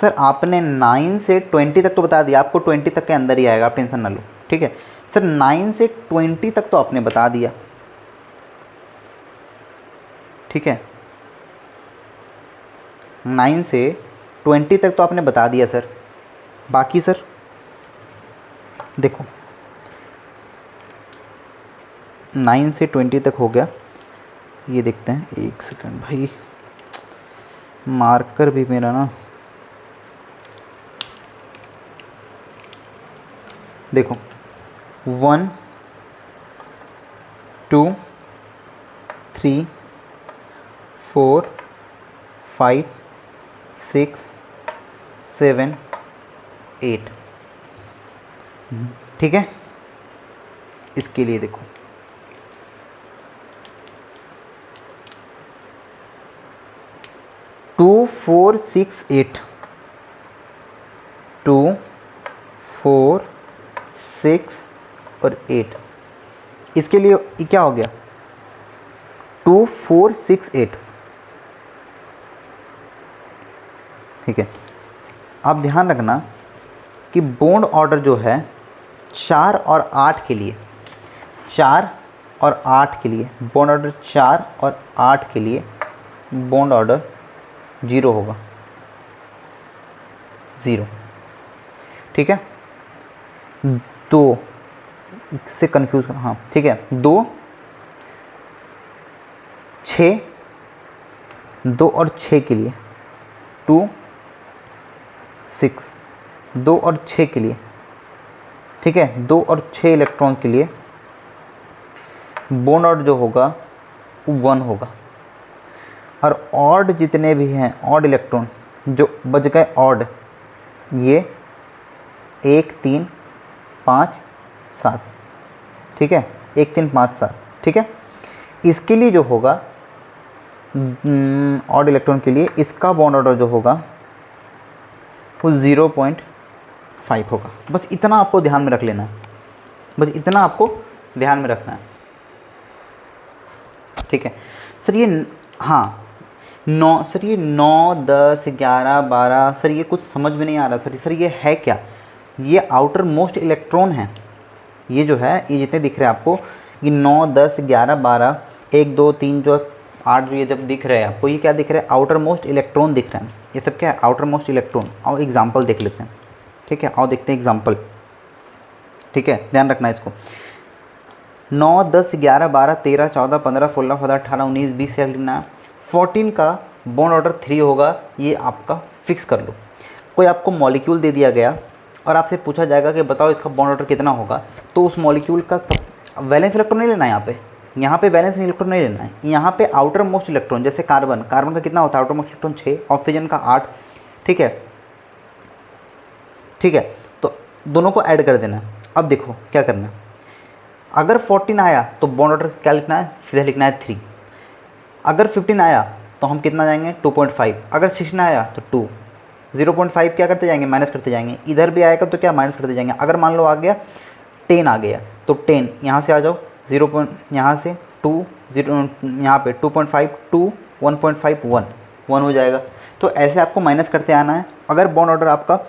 सर आपने 9 से 20 तक तो बता दिया, आपको 20 तक के अंदर ही आएगा, आप टेंशन ना लो, ठीक है। सर 9 से 20 तक तो आपने बता दिया, ठीक है, 9 से 20 तक तो आपने बता दिया सर। बाकी सर देखो 9 से 20 तक हो गया, ये देखते हैं, एक सेकंड भाई, मार्कर भी मेरा ना, देखो 1 2 3 4 5 6 7 8, ठीक है। इसके लिए देखो 2 4 6 8, 2 4 6 और 8, इसके लिए ये क्या हो गया 2 4 6 8, ठीक है। आप ध्यान रखना कि बॉन्ड ऑर्डर जो है 4 और 8 के लिए, 4 और 8 के लिए बॉन्ड ऑर्डर, 4 और 8 के लिए बॉन्ड ऑर्डर 0 होगा, 0, ठीक है। 2 से कंफ्यूज, हाँ ठीक है, 2 6, 2 और 6 के लिए 2 6, 2 और 6 के लिए, ठीक है, 2 और 6 इलेक्ट्रॉन के लिए बॉन्ड ऑर्डर जो होगा वो 1 होगा। और ऑड जितने भी हैं, ऑड इलेक्ट्रॉन जो बच गए ऑड, ये 1 3 5 7, ठीक है, 1 3 5 7, ठीक है। इसके लिए जो होगा ऑड इलेक्ट्रॉन के लिए इसका बॉन्ड ऑर्डर जो होगा वो 0.5 होगा। बस इतना आपको ध्यान में रख लेना है, बस इतना आपको ध्यान में रखना है, ठीक है सर। ये हाँ 9 सर, ये 9 10 11 12 सर, ये कुछ समझ में नहीं आ रहा सर। ये है क्या? ये आउटर मोस्ट इलेक्ट्रॉन है, ये जो है, ये जितने दिख रहे हैं आपको, ये 9 10 11 12 1 2 3 जो 8 जो ये जब दिख रहे हैं आपको, ये क्या दिख रहा है? आउटर मोस्ट इलेक्ट्रॉन दिख रहे हैं। ये सब क्या है? Outer most electron. आओ एग्जाम्पल देख लेते हैं, ठीक है, आओ देखते हैं एग्जाम्पल, ठीक है, ध्यान रखना इसको। 9 10 11 12 13 14 15 16 17 18 19 20 17 14 का बॉन्ड ऑर्डर 3 होगा, ये आपका फिक्स कर लो। कोई आपको मॉलिक्यूल दे दिया गया और आपसे पूछा जाएगा कि बताओ इसका बॉन्ड ऑर्डर कितना होगा, तो उस मॉलिक्यूल का वैलेंस इलेक्ट्रॉन नहीं लेना है, यहाँ पे वैलेंस इलेक्ट्रॉन नहीं लेना है, यहाँ पे आउटर मोस्ट इलेक्ट्रॉन, जैसे कार्बन का कितना होता है आउटर मोस्ट इलेक्ट्रॉन 6, ऑक्सीजन का 8, ठीक है, ठीक है, तो दोनों को ऐड कर देना है। अब देखो क्या करना है, अगर 14 आया तो बॉन्ड ऑर्डर क्या लिखना है? सीधे लिखना है 3। अगर 15 आया तो हम कितना जाएंगे? 2.5। अगर 16 आया तो 2, 0.5 क्या करते जाएंगे? माइनस करते जाएंगे। इधर भी आएगा तो क्या? माइनस करते जाएंगे। अगर मान लो आ गया 10 आ गया तो 10 यहाँ से आ जाओ, 0. यहाँ से 2 0, यहाँ पे 2.5 2 1.5 1 हो जाएगा। तो ऐसे आपको माइनस करते आना है। अगर बॉन्ड ऑर्डर आपका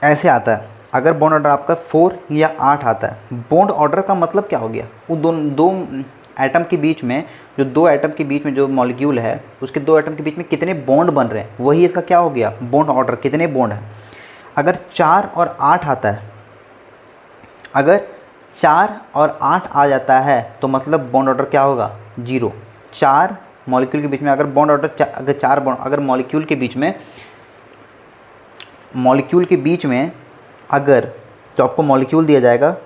ऐसे आता है, अगर बॉन्ड ऑर्डर आपका 4 या 8 आता है, बॉन्ड ऑर्डर का मतलब क्या हो गया? वो दो एटम के बीच में, जो 2 एटम के बीच में जो मॉलिक्यूल है, उसके 2 एटम के बीच में कितने बॉन्ड बन रहे हैं, वही इसका क्या हो गया? Bond order. कितने बॉन्ड है? अगर 4 और 8 आता है, अगर 4 और 8 आ जाता है तो मतलब बॉन्ड ऑर्डर क्या होगा? 0। 4 मॉलिक्यूल के बीच में अगर बॉन्ड ऑर्डर, अगर 4 बॉन्ड, अगर मॉलिक्यूल के बीच में अगर जो आपको मॉलिक्यूल दिया जाएगा,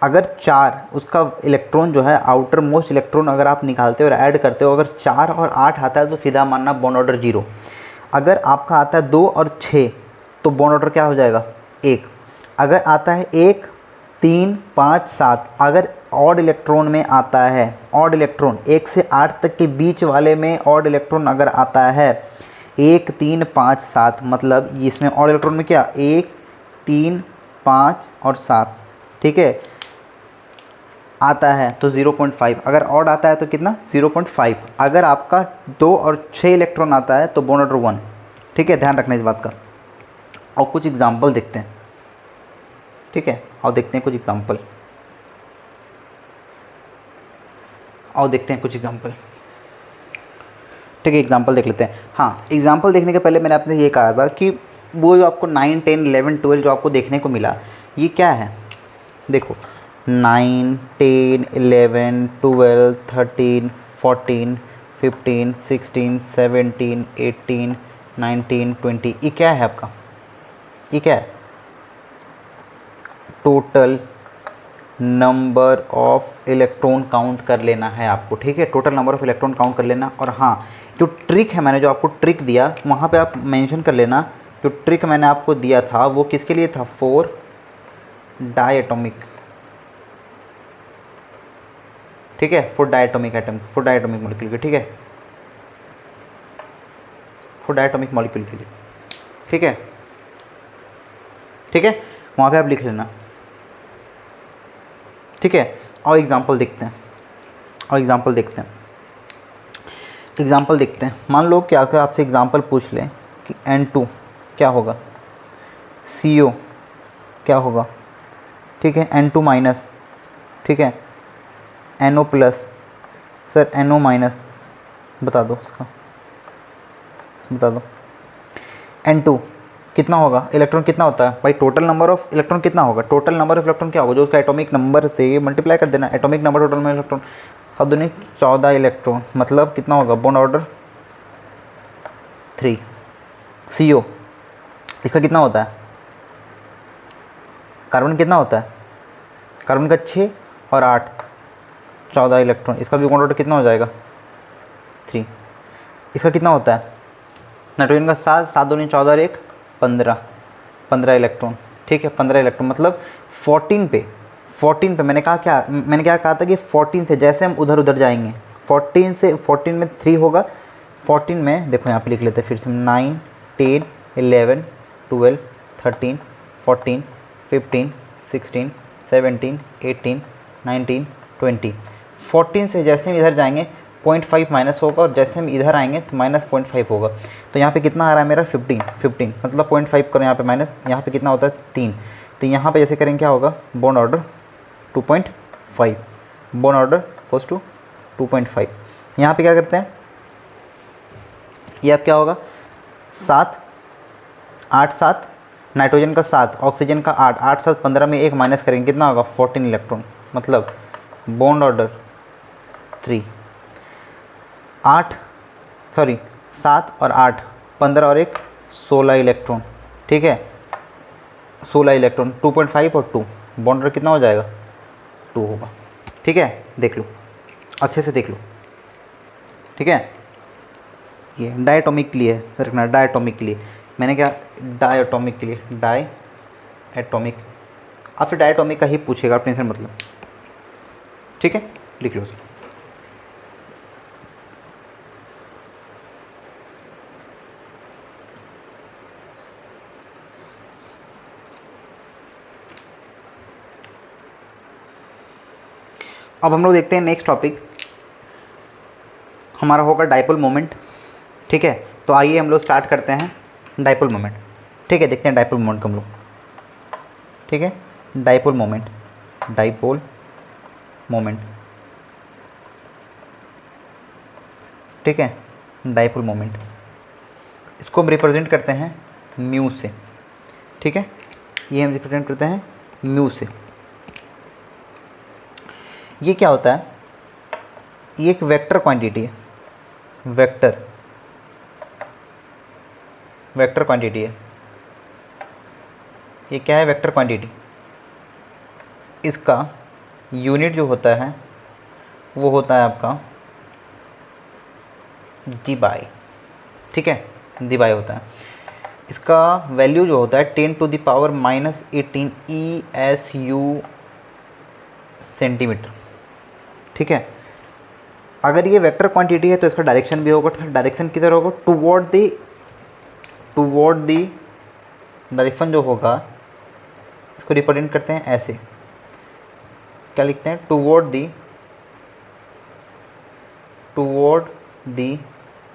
अगर 4 उसका इलेक्ट्रॉन जो है, आउटर मोस्ट इलेक्ट्रॉन अगर आप निकालते हो और ऐड करते हो, अगर 4 और 8 आता है तो फिदा मानना बॉन्ड ऑर्डर 0। अगर आपका आता है 2 और 6 तो बॉन्ड ऑर्डर क्या हो जाएगा? 1। अगर आता है 1 3 5 7, अगर ऑड इलेक्ट्रॉन में आता है, ऑड इलेक्ट्रॉन 1 से 8 तक के बीच वाले में ऑड इलेक्ट्रॉन अगर आता है 1 3 5 7, मतलब इसमें ऑड इलेक्ट्रॉन में क्या? 1 3 5 और 7, ठीक है, आता है तो 0.5। अगर ऑड आता है तो कितना? 0.5। अगर आपका 2 और 6 इलेक्ट्रॉन आता है तो बॉन्ड ऑर्डर 1, ठीक है, ध्यान रखना इस बात का। और कुछ एग्जाम्पल देखते हैं, ठीक है, और देखते हैं कुछ एग्जाम्पल, और देखते हैं कुछ एग्जाम्पल। ठीक है, एग्जाम्पल देख लेते हैं। हाँ, एग्जाम्पल देखने के पहले मैंने आपने ये कहा था कि वो जो आपको 9, 10, 11, 12 जो आपको देखने को मिला, ये क्या है? देखो 9, 10, 11, 12, 13, 14, 15, 16, 17, 18, 19, 20, ये क्या है आपका? ये क्या है? Total number of electron count कर लेना है आपको। ठीक है, total number of electron count कर लेना। और हाँ, जो ट्रिक है, मैंने जो आपको ट्रिक दिया वहाँ पे आप मेंशन कर लेना, जो ट्रिक मैंने आपको दिया था वो किसके लिए था? For diatomic. ठीक है, for diatomic atom, for diatomic molecule के, ठीक है, फॉर डायटोमिक मॉलिक्यूल के लिए। ठीक है, ठीक है, वहाँ पे आप लिख लेना। ठीक है, और एग्जांपल देखते हैं, और एग्जांपल देखते हैं, एग्जांपल देखते हैं। मान लो कि अगर आपसे एग्जांपल पूछ लें कि N2 क्या होगा, CO क्या होगा, ठीक है, N2 माइनस, ठीक है, NO plus, sir NO minus, बता दो उसका, बता दो। N2 कितना होगा? इलेक्ट्रॉन कितना होता है भाई? टोटल नंबर ऑफ इलेक्ट्रॉन कितना होगा? टोटल नंबर ऑफ इलेक्ट्रॉन क्या होगा? जो उसका एटॉमिक नंबर से मल्टीप्लाई कर देना, एटॉमिक नंबर टोटल में इलेक्ट्रॉन, अब दोनों 14 इलेक्ट्रॉन, मतलब कितना होगा? Bond order 3। CO इसका कितना होता है? कार्बन कितना होता है? कार्बन का 6 और 8, 14 इलेक्ट्रॉन, इसका भी बॉन्ड ऑर्डर कितना हो जाएगा? 3। इसका कितना होता है? नाइट्रोजन का 7, 7 दूनी 14 और 1 15, 15 इलेक्ट्रॉन। ठीक है, 15 इलेक्ट्रॉन, मतलब 14 पे, 14 पे मैंने कहा क्या, मैंने क्या कहा था कि 14 से जैसे हम उधर उधर जाएंगे, 14 से 14 में 3 होगा, 14 में देखो यहाँ पे लिख लेते हैं फिर से, 9, 10, 11, 12, 13, 14, 15, 16, 17, 18, 19, 20। 14 से जैसे हम इधर जाएंगे 0.5 माइनस होगा, और जैसे हम इधर आएंगे तो माइनस 0.5 होगा। तो यहाँ पे कितना आ रहा है मेरा? 15, मतलब 0.5 करो यहाँ पे माइनस, यहाँ पे कितना होता है? 3। तो यहाँ पे जैसे करेंगे क्या होगा? Bond order 2.5, bond order goes to 2.5। यहाँ पे क्या करते हैं, ये अब क्या होगा? 7, 8, 7, नाइट्रोजन का 7, ऑक्सीजन का 8, 8, 7, 15 में 1 माइनस करेंगे, कितना होगा? 14 इलेक्ट्रॉन, मतलब बॉन्ड ऑर्डर 3। 7 और 8, 15 और 1 16 इलेक्ट्रॉन। ठीक है, 16 इलेक्ट्रॉन, 2.5 और 2, बॉन्ड ऑर्डर कितना हो जाएगा? 2 होगा। ठीक है, देख लो, अच्छे से देख लो। ठीक है, ये डायटोमिक के लिए है, रखना डायटोमिक के लिए। मैंने क्या? डायटोमिक के लिए, डाई एटोमिक, आपसे डायटोमिक का ही पूछेगा, आप टेंशन मतलब। ठीक है, लिख लो। अब हम लोग देखते हैं नेक्स्ट टॉपिक हमारा होगा डाइपोल मोमेंट। ठीक है, तो आइए हम लोग स्टार्ट करते हैं डाइपोल मोमेंट। ठीक है, देखते हैं डाइपोल मोमेंट को हम लोग। ठीक है, डाइपोल मोमेंट, डाइपोल मोमेंट। ठीक है, डाइपोल मोमेंट, इसको हम रिप्रेजेंट करते हैं म्यू से। ठीक है, ये हम रिप्रेजेंट करते हैं म्यू से। ये क्या होता है? ये एक वेक्टर क्वांटिटी है, वेक्टर क्वांटिटी है। ये क्या है? Vector quantity. इसका यूनिट जो होता है वो होता है आपका DBi। ठीक है, DBi होता है। इसका वैल्यू जो होता है 10⁻⁻18 ESU सेंटीमीटर। ठीक है, अगर ये वेक्टर क्वांटिटी है तो इसका डायरेक्शन भी होगा, डायरेक्शन किधर होगा? टुवर्ड दी डायरेक्शन जो होगा, इसको रिप्रेजेंट करते हैं ऐसे, क्या लिखते हैं? Toward the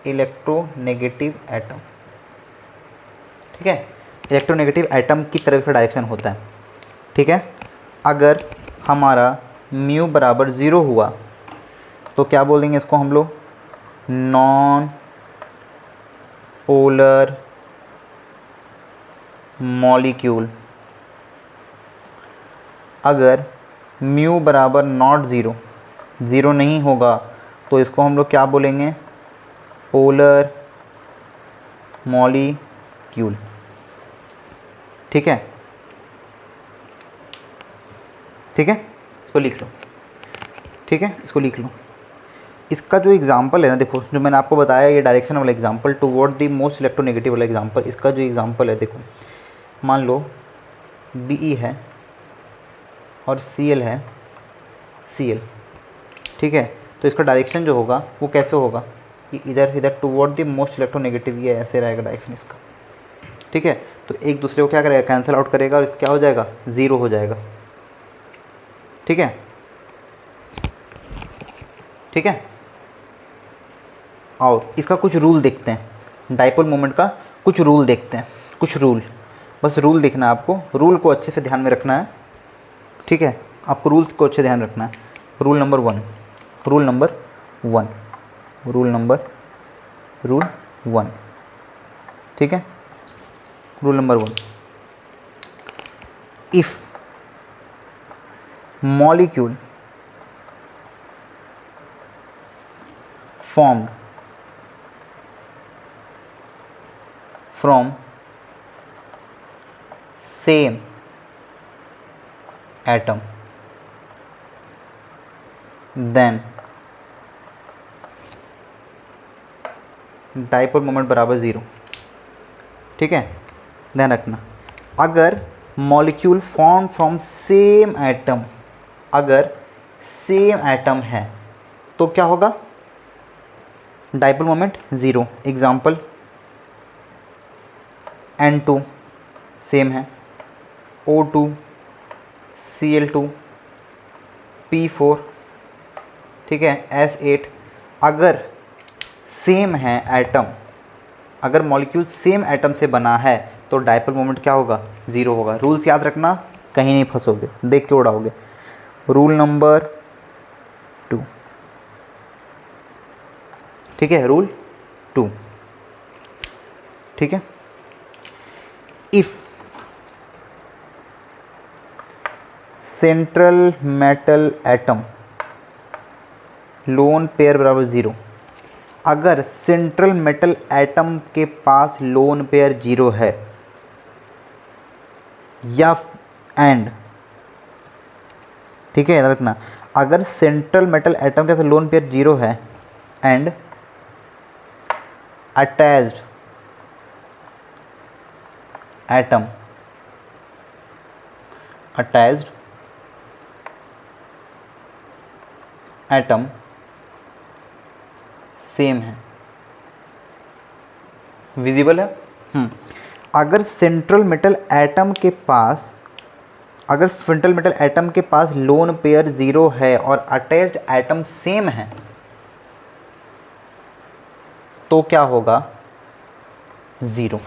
electronegative atom. ठीक है, इलेक्ट्रोनेगेटिव एटम की तरफ का डायरेक्शन होता है। ठीक है, अगर हमारा म्यू बराबर 0 हुआ तो क्या बोलेंगे इसको हम लोग, नॉन पोलर मॉलिक्यूल। अगर म्यू बराबर नॉट 0, 0 नहीं होगा तो इसको हम लोग क्या बोलेंगे, पोलर मॉलिक्यूल। ठीक है, ठीक है, इसको लिख लो। ठीक है, इसको लिख लो। इसका जो एग्जांपल है ना, देखो जो मैंने आपको बताया ये डायरेक्शन वाला example toward the most electronegative वाला एग्जांपल, इसका जो एग्जांपल है देखो, मान लो Be है और Cl है, Cl। ठीक है, तो इसका डायरेक्शन जो होगा वो कैसे होगा, कि इधर इधर टुवर्ड द मोस्ट इलेक्ट्रोनेगेटिव, ये ऐसे रहेगा डायरेक्शन इसका। ठीक है, तो एक दूसरे को क्या करेगा, कैंसिल आउट करेगा और क्या हो जाएगा, 0 हो जाएगा। ठीक है, ठीक है। और इसका कुछ रूल देखते हैं, डाइपोल मोमेंट का कुछ रूल देखते हैं, कुछ रूल, बस रूल देखना है आपको, रूल को अच्छे से ध्यान में रखना है। ठीक है, आपको रूल्स को अच्छे ध्यान रखना है। Rule number 1, rule number 1, rule 1। ठीक है, rule number 1, if molecule formed from same atom then dipole moment बराबर 0। ठीक है, ध्यान रखना, अगर molecule form from same atom, अगर सेम एटम है तो क्या होगा, dipole moment 0। Example N2 same है, O2, Cl2, P4, ठीक है, S8। अगर सेम है एटम, अगर मॉलिक्यूल सेम एटम से बना है तो डाइपोल मोमेंट क्या होगा, 0 होगा। रूल्स याद रखना, कहीं नहीं फंसोगे, देख के उड़ाओगे। रूल नंबर 2, ठीक है, रूल 2। ठीक है, if central metal atom lone pair बराबर 0, अगर सेंट्रल मेटल एटम के पास लोन पेयर 0 है, या एंड, ठीक है, याद रखना, अगर सेंट्रल मेटल एटम के पास लोन पेयर 0 है and attached atom, attached atom same है, विजिबल है। अगर सेंट्रल मेटल एटम के पास, अगर सेंट्रल मेटल एटम के पास लोन पेयर 0 है और अटैच्ड एटम सेम है तो क्या होगा, 0।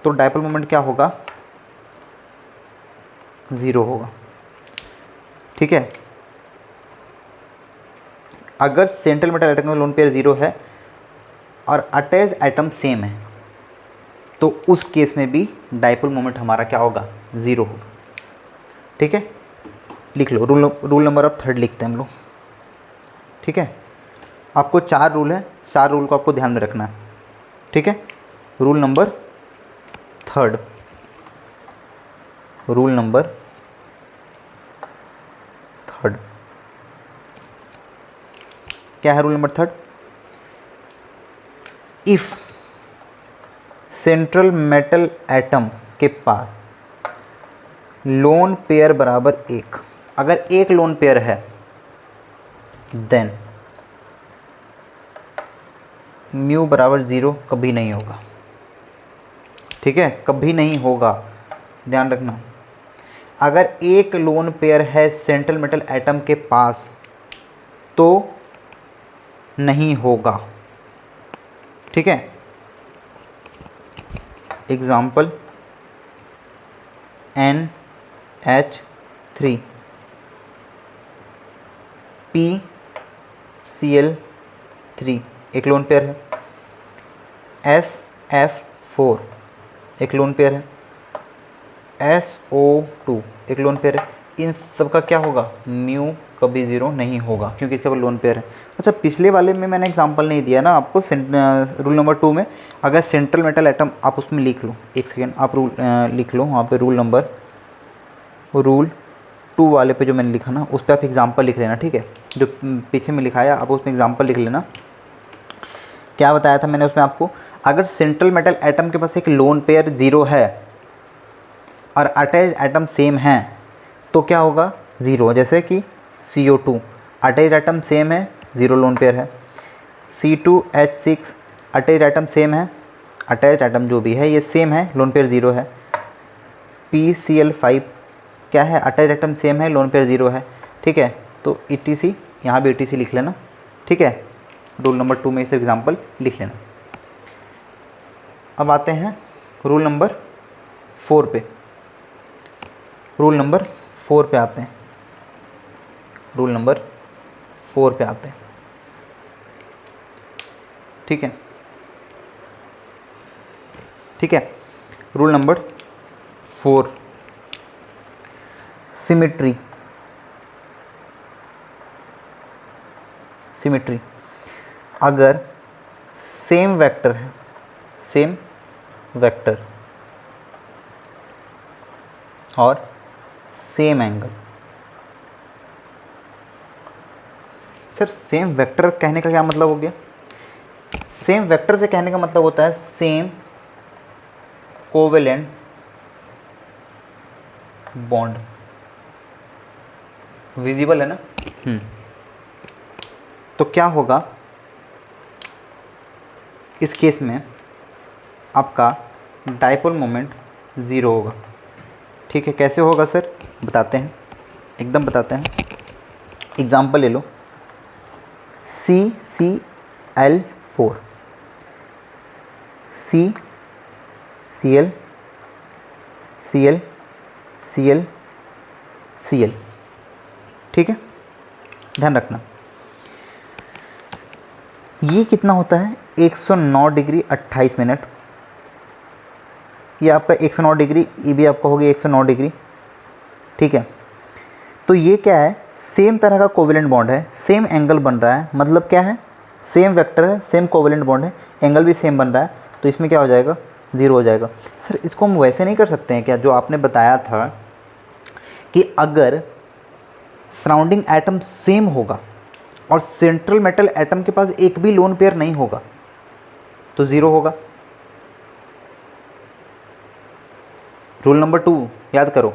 तो डाइपोल मोमेंट क्या होगा, 0 होगा। ठीक है, अगर सेंट्रल मेटल एटम का लोन पेयर 0 है और अटैच्ड एटम सेम है तो उस केस में भी डाइपोल मोमेंट हमारा क्या होगा, 0 होगा। ठीक है, लिख लो, रूल नंबर अब 3 लिखते हैं हम लोग। ठीक है, आपको 4 रूल है, 4 रूल को आपको ध्यान में रखना है। ठीक है, रूल नंबर 3, रूल नंबर 3 क्या है, rule number 3, if central metal atom के पास लोन पेयर बराबर 1, अगर एक लोन पेयर है देन म्यू बराबर 0 कभी नहीं होगा। ठीक है, कभी नहीं होगा, ध्यान रखना। अगर एक लोन पेयर है सेंट्रल मेटल एटम के पास तो नहीं होगा। ठीक है, एग्जाम्पल NH3 PCl3 एक लोन पेयर है, SF4 एक लोन पेयर है, SO2 एक लोन पेयर है। इन सब का क्या होगा, म्यू कभी ज़ीरो नहीं होगा क्योंकि इसके ऊपर लोन पेयर है। अच्छा, पिछले वाले में मैंने एग्जांपल नहीं दिया ना आपको, रूल नंबर 2 में अगर सेंट्रल मेटल एटम, आप उसमें लिख लो, एक सेकेंड आप रूल लिख लो वहाँ पे, रूल 2 वाले पे जो मैंने लिखा ना उस पर आप एग्जाम्पल लिख लेना, ठीक है। जो पीछे में लिखाया आप उसमें एग्जाम्पल लिख लेना। क्या बताया था मैंने उसमें आपको, अगर सेंट्रल मेटल एटम के पास एक लोन पेयर 0 है और अटैच एटम सेम है तो क्या होगा, 0। जैसे कि CO2 अटैच एटम सेम है, 0 लोन पेयर है। C2H6 अटैच एटम सेम है, अटैच एटम जो भी है ये सेम है, लोन पेयर 0 है। PCl5 क्या है, अटैच एटम सेम है, लोन पेयर 0 है, ठीक है। तो ETC यहाँ भी ETC लिख लेना, ठीक है। रूल नंबर 2 में इसे एग्जाम्पल लिख लेना। अब आते हैं रूल नंबर 4 पे। रूल नंबर 4 पे आते हैं, रूल नंबर 4 पे आते हैं, ठीक है, ठीक है। Rule number 4, symmetry. सिमिट्री, अगर सेम वेक्टर है, सेम वेक्टर और same angle. Sir same vector कहने का क्या मतलब हो गया, सेम वेक्टर से कहने का मतलब होता है सेम कोवेलेंट बॉन्ड। विजिबल है ना। तो क्या होगा इस केस में, आपका डाइपोल मोमेंट 0 होगा, ठीक है। कैसे होगा सर, बताते हैं, एकदम बताते हैं। एग्जाम्पल ले लो, CCl4, CCl, Cl, Cl, Cl, ठीक है। ध्यान रखना ये कितना होता है, 109 डिग्री 28 मिनट। ये आपका 109 डिग्री, ये भी आपका हो गया 109 डिग्री, ठीक है। तो ये क्या है, सेम तरह का कोवेलेंट बॉन्ड है, सेम एंगल बन रहा है, मतलब क्या है, सेम वेक्टर है, सेम कोवेलेंट बॉन्ड है, एंगल भी सेम बन रहा है, तो इसमें क्या हो जाएगा, 0 हो जाएगा। सर इसको हम वैसे नहीं कर सकते हैं क्या, जो आपने बताया था कि अगर सराउंडिंग एटम सेम होगा और सेंट्रल मेटल एटम के पास एक भी लोन पेयर नहीं होगा तो 0 होगा। रूल नंबर 2 याद करो,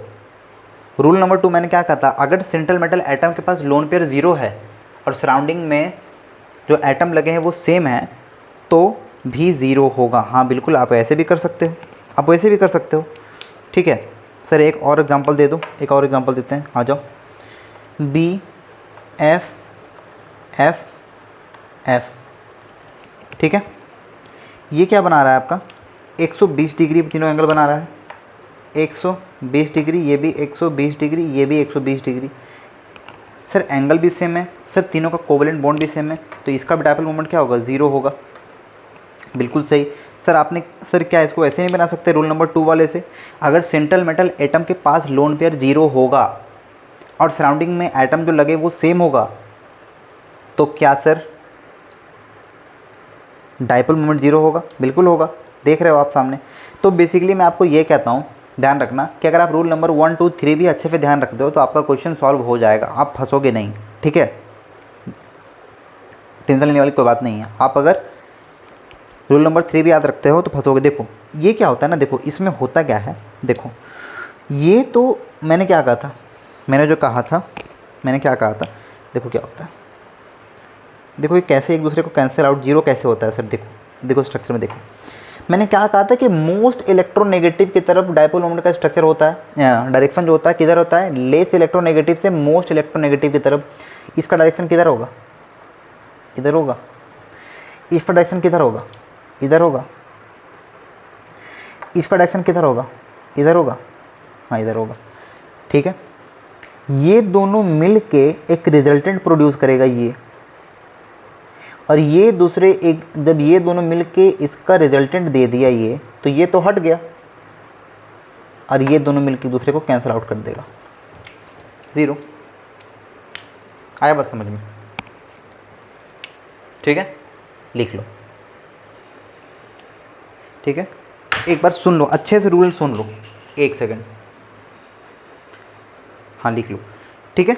रूल नंबर 2 मैंने क्या कहा था, अगर सेंट्रल मेटल एटम के पास लोन पेयर 0 है और सराउंडिंग में जो एटम लगे हैं वो सेम है तो भी 0 होगा। हाँ बिल्कुल, आप ऐसे भी कर सकते हो, आप वैसे भी कर सकते हो, ठीक है। सर एक और एग्जांपल दे दो, एक और एग्जांपल देते हैं, आ जाओ। BF F, ठीक है। ये क्या बना रहा है आपका, 120 डिग्री तीनों एंगल बना रहा है, 120 डिग्री, ये भी 120 डिग्री, ये भी 120 डिग्री। सर एंगल भी सेम है, सर तीनों का कोवेलेंट बॉन्ड भी सेम है, तो इसका भी डाइपोल मोमेंट क्या होगा, 0 होगा। बिल्कुल सही। सर आपने, सर क्या इसको ऐसे नहीं बना सकते रूल नंबर 2 वाले से, अगर सेंट्रल मेटल एटम के पास लोन पेयर 0 होगा और सराउंडिंग में एटम जो लगे वो सेम होगा तो क्या सर डाइपोल मोमेंट 0 होगा, बिल्कुल होगा, देख रहे हो आप सामने। तो बेसिकली मैं आपको ये कहता हूँ, ध्यान रखना कि अगर आप रूल नंबर 1, 2, 3 भी अच्छे से ध्यान रखते हो तो आपका क्वेश्चन सॉल्व हो जाएगा, आप फंसोगे नहीं, ठीक है। टेंशन लेने वाली कोई बात नहीं है, आप अगर रूल नंबर 3 भी याद रखते हो तो फंसोगे। देखो ये क्या होता है ना, देखो इसमें होता क्या है, देखो ये तो मैंने क्या कहा था, मैंने जो कहा था, मैंने क्या कहा था, देखो क्या होता है, देखो ये कैसे एक दूसरे को कैंसिल आउट, 0 कैसे होता है सर, देखो देखो स्ट्रक्चर में देखो, मैंने क्या कहा था कि मोस्ट इलेक्ट्रोनेगेटिव की तरफ डाइपोल मोमेंट का स्ट्रक्चर होता है, डायरेक्शन जो होता है किधर होता है, लेस इलेक्ट्रोनेगेटिव से मोस्ट इलेक्ट्रोनेगेटिव की तरफ। इसका डायरेक्शन किधर होगा, इधर होगा। इसका डायरेक्शन किधर होगा, इधर होगा। इसका डायरेक्शन किधर होगा, इधर होगा, हाँ इधर होगा, ठीक है। ये दोनों मिल के एक रिजल्टेंट प्रोड्यूस करेगा ये, और ये दूसरे एक, जब ये दोनों मिल के इसका रिजल्टेंट दे दिया ये, तो ये तो हट गया, और ये दोनों मिल के दूसरे को कैंसिल आउट कर देगा, 0। आया बस समझ में, ठीक है, लिख लो, ठीक है। एक बार सुन लो अच्छे से, रूल सुन लो, 1 सेकंड, हाँ लिख लो, ठीक है।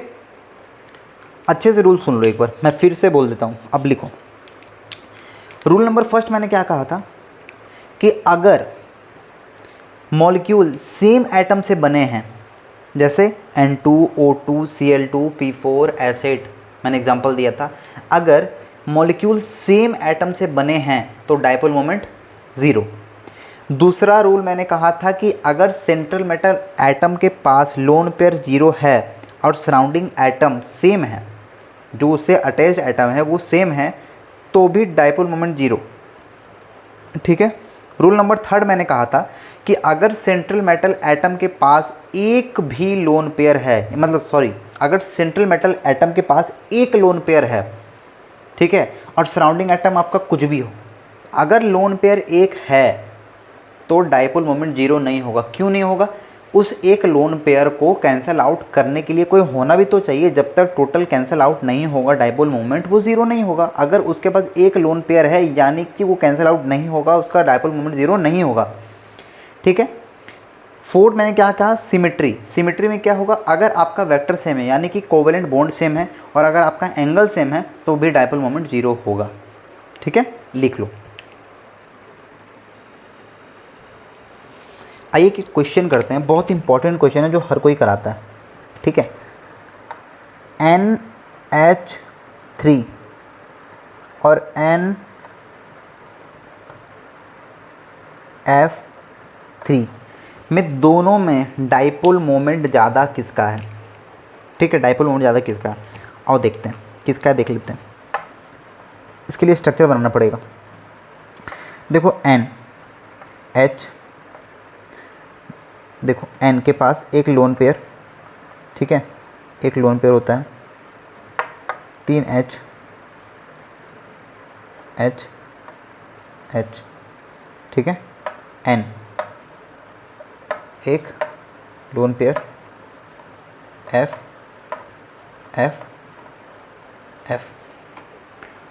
अच्छे से रूल सुन लो एक बार, मैं फिर से बोल देता हूँ, अब लिखो। रूल नंबर फर्स्ट मैंने क्या कहा था कि अगर मॉलिक्यूल सेम एटम से बने हैं, जैसे N2 O2 Cl2 P4 acid, मैंने एग्जांपल दिया था, अगर मॉलिक्यूल सेम एटम से बने हैं तो डायपोल मोमेंट 0। दूसरा रूल मैंने कहा था कि अगर सेंट्रल मेटल एटम के पास लोन पेयर 0 है और सराउंडिंग एटम सेम है, जो उससे अटैच्ड एटम है वो सेम है, तो भी डायपोल मोमेंट 0, ठीक है। रूल नंबर थर्ड मैंने कहा था कि अगर सेंट्रल मेटल एटम के पास एक भी लोन पेयर है, मतलब सॉरी, अगर सेंट्रल मेटल एटम के पास एक लोन पेयर है, ठीक है, और सराउंडिंग एटम आपका कुछ भी हो, अगर लोन पेयर एक है तो डायपोल मोमेंट 0 नहीं होगा। क्यों नहीं होगा? उस एक लोन पेयर को कैंसिल आउट करने के लिए कोई होना भी तो चाहिए। जब तक टोटल कैंसिल आउट नहीं होगा डायपोल मोमेंट, वो 0 नहीं होगा। अगर उसके पास एक लोन पेयर है यानी कि वो कैंसिल आउट नहीं होगा, उसका डायपोल मोमेंट 0 नहीं होगा, ठीक है। फोर्थ मैंने क्या कहा? सिमेट्री। सिमेट्री में क्या होगा? अगर आपका वेक्टर सेम है यानी कि कोवेलेंट बॉन्ड सेम है और अगर आपका एंगल सेम है तो भी डायपोल मोमेंट 0 होगा, ठीक है, लिख लो। आइए कि क्वेश्चन करते हैं, बहुत इंपॉर्टेंट क्वेश्चन है जो हर कोई कराता है, ठीक है। NH3 और NF3 में दोनों में डायपोल मोमेंट ज़्यादा किसका है? ठीक है, डायपोल मोमेंट ज़्यादा किसका है? आओ देखते हैं किसका है, देख लेते हैं। इसके लिए स्ट्रक्चर बनाना पड़ेगा। देखो NH, देखो N के पास एक लोन पेयर, ठीक है, एक लोन पेयर होता है, 3 H H H, ठीक है। N एक lone pair F F F,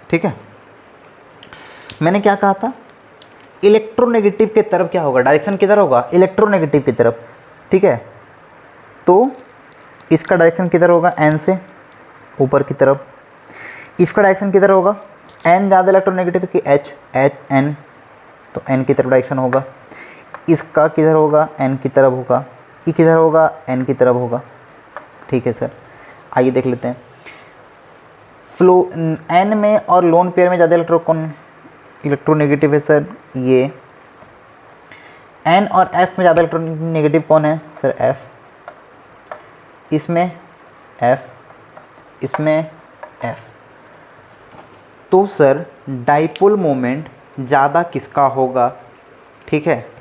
ठीक है। मैंने क्या कहा था? इलेक्ट्रोनेगेटिव की तरफ क्या होगा? डायरेक्शन किधर होगा? इलेक्ट्रोनेगेटिव की तरफ, ठीक है। तो इसका डायरेक्शन किधर होगा? N से ऊपर की तरफ। इसका डायरेक्शन किधर होगा? N ज़्यादा इलेक्ट्रोनेगेटिव कि H N, तो N की तरफ डायरेक्शन होगा। इसका किधर होगा? N की तरफ होगा। ये किधर होगा? N की तरफ होगा, ठीक है सर। आइए देख लेते हैं। फ्लो N में और लोन पेयर में ज़्यादा इलेक्ट्रोनेगेटिव है सर, ये। N और F में ज़्यादा इलेक्ट्रोनेगेटिव कौन है सर? F। इसमें F, इसमें F। तो सर डायपोल मोमेंट ज़्यादा किसका होगा? ठीक है,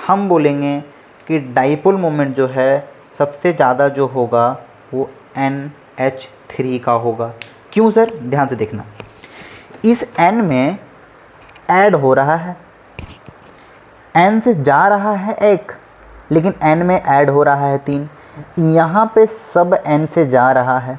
हम बोलेंगे कि डायपोल मोमेंट जो है सबसे ज़्यादा जो होगा वो NH3 का होगा। क्यों सर? ध्यान से देखना, इस N में ऐड हो रहा है, N से जा रहा है एक, लेकिन N में ऐड हो रहा है 3। यहाँ पे सब N से जा रहा है,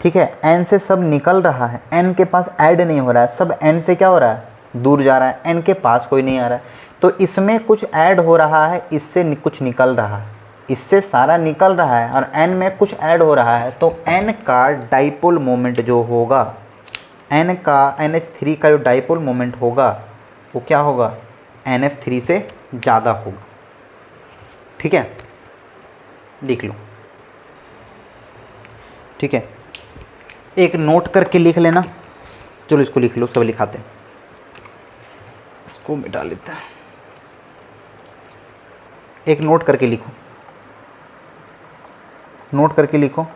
ठीक है, N से सब निकल रहा है, N के पास ऐड नहीं हो रहा है, सब N से क्या हो रहा है? दूर जा रहा है, N के पास कोई नहीं आ रहा है। तो इसमें कुछ ऐड हो रहा है, इससे कुछ निकल रहा है, इससे सारा निकल रहा है और N में कुछ ऐड हो रहा है। तो N का डायपोल मोमेंट जो होगा, N का NH3 का जो डायपोल मोमेंट होगा वो क्या होगा? NF3 से ज़्यादा होगा, ठीक है, लिख लो, ठीक है। एक नोट करके लिख लेना। चलो इसको लिख लो, सब लिखाते हैं, इसको मिटा लेते हैं। एक नोट करके लिखो, नोट करके लिखो।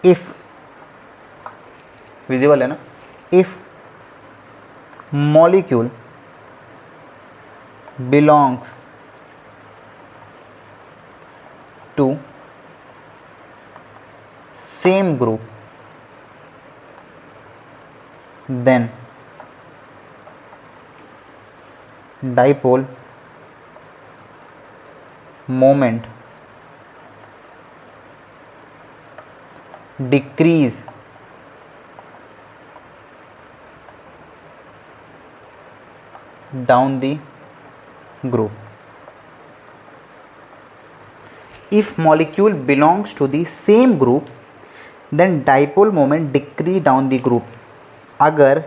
इफ़, विजिबल है ना? If molecule belongs to same group, then dipole moment decrease down the group. If molecule belongs to the same group, then dipole moment decrease down the group. अगर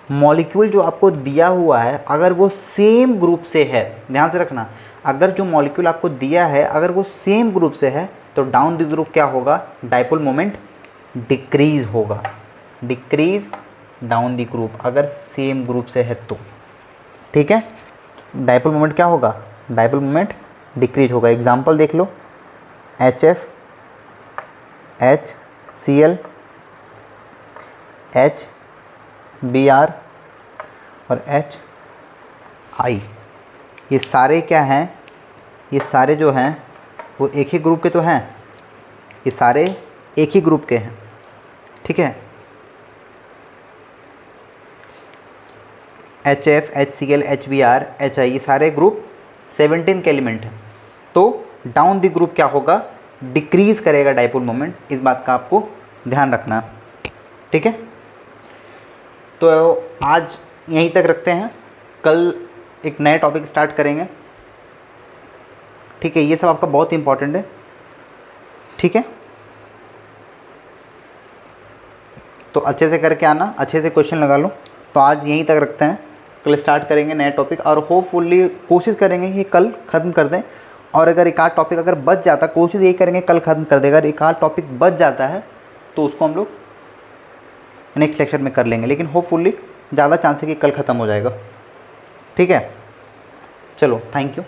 molecule जो आपको दिया हुआ है अगर वो सेम ग्रुप से है, ध्यान से रखना, अगर जो मॉलिक्यूल आपको दिया है अगर वो सेम ग्रुप से है तो डाउन द ग्रुप क्या होगा, डाइपोल मोमेंट डिक्रीज होगा, डिक्रीज डाउन द ग्रुप अगर सेम ग्रुप से है तो, ठीक है। डाइपोल मोमेंट क्या होगा, डाइपोल मोमेंट डिक्रीज होगा। एग्जांपल देख लो, HF HCl HBr और HI, ये सारे क्या हैं, ये सारे जो हैं वो एक ही ग्रुप के तो हैं, ये सारे एक ही ग्रुप के हैं, ठीक है। HF HCl HBr HI ये सारे ग्रुप 17 के एलिमेंट हैं, तो डाउन द ग्रुप क्या होगा, डिक्रीज करेगा डाइपोल मोमेंट, इस बात का आपको ध्यान रखना, ठीक है। तो आज यहीं तक रखते हैं, कल एक नए टॉपिक स्टार्ट करेंगे, ठीक है। ये सब आपका बहुत इंपॉर्टेंट है, ठीक है। तो अच्छे से करके आना, अच्छे से क्वेश्चन लगा लो। तो आज यहीं तक रखते हैं, कल स्टार्ट करेंगे नए टॉपिक और होपफुली कोशिश करेंगे कि कल ख़त्म कर दें। और अगर एक आध टॉपिक अगर बच जाता, कोशिश यही करेंगे कल ख़त्म कर देगा, अगर एक आध टॉपिक बच जाता है तो उसको हम लोग नेक्स्ट लेक्चर में कर लेंगे, लेकिन होपफुली ज़्यादा चांस है कि कल ख़त्म हो जाएगा, ठीक है। चलो, थैंक यू।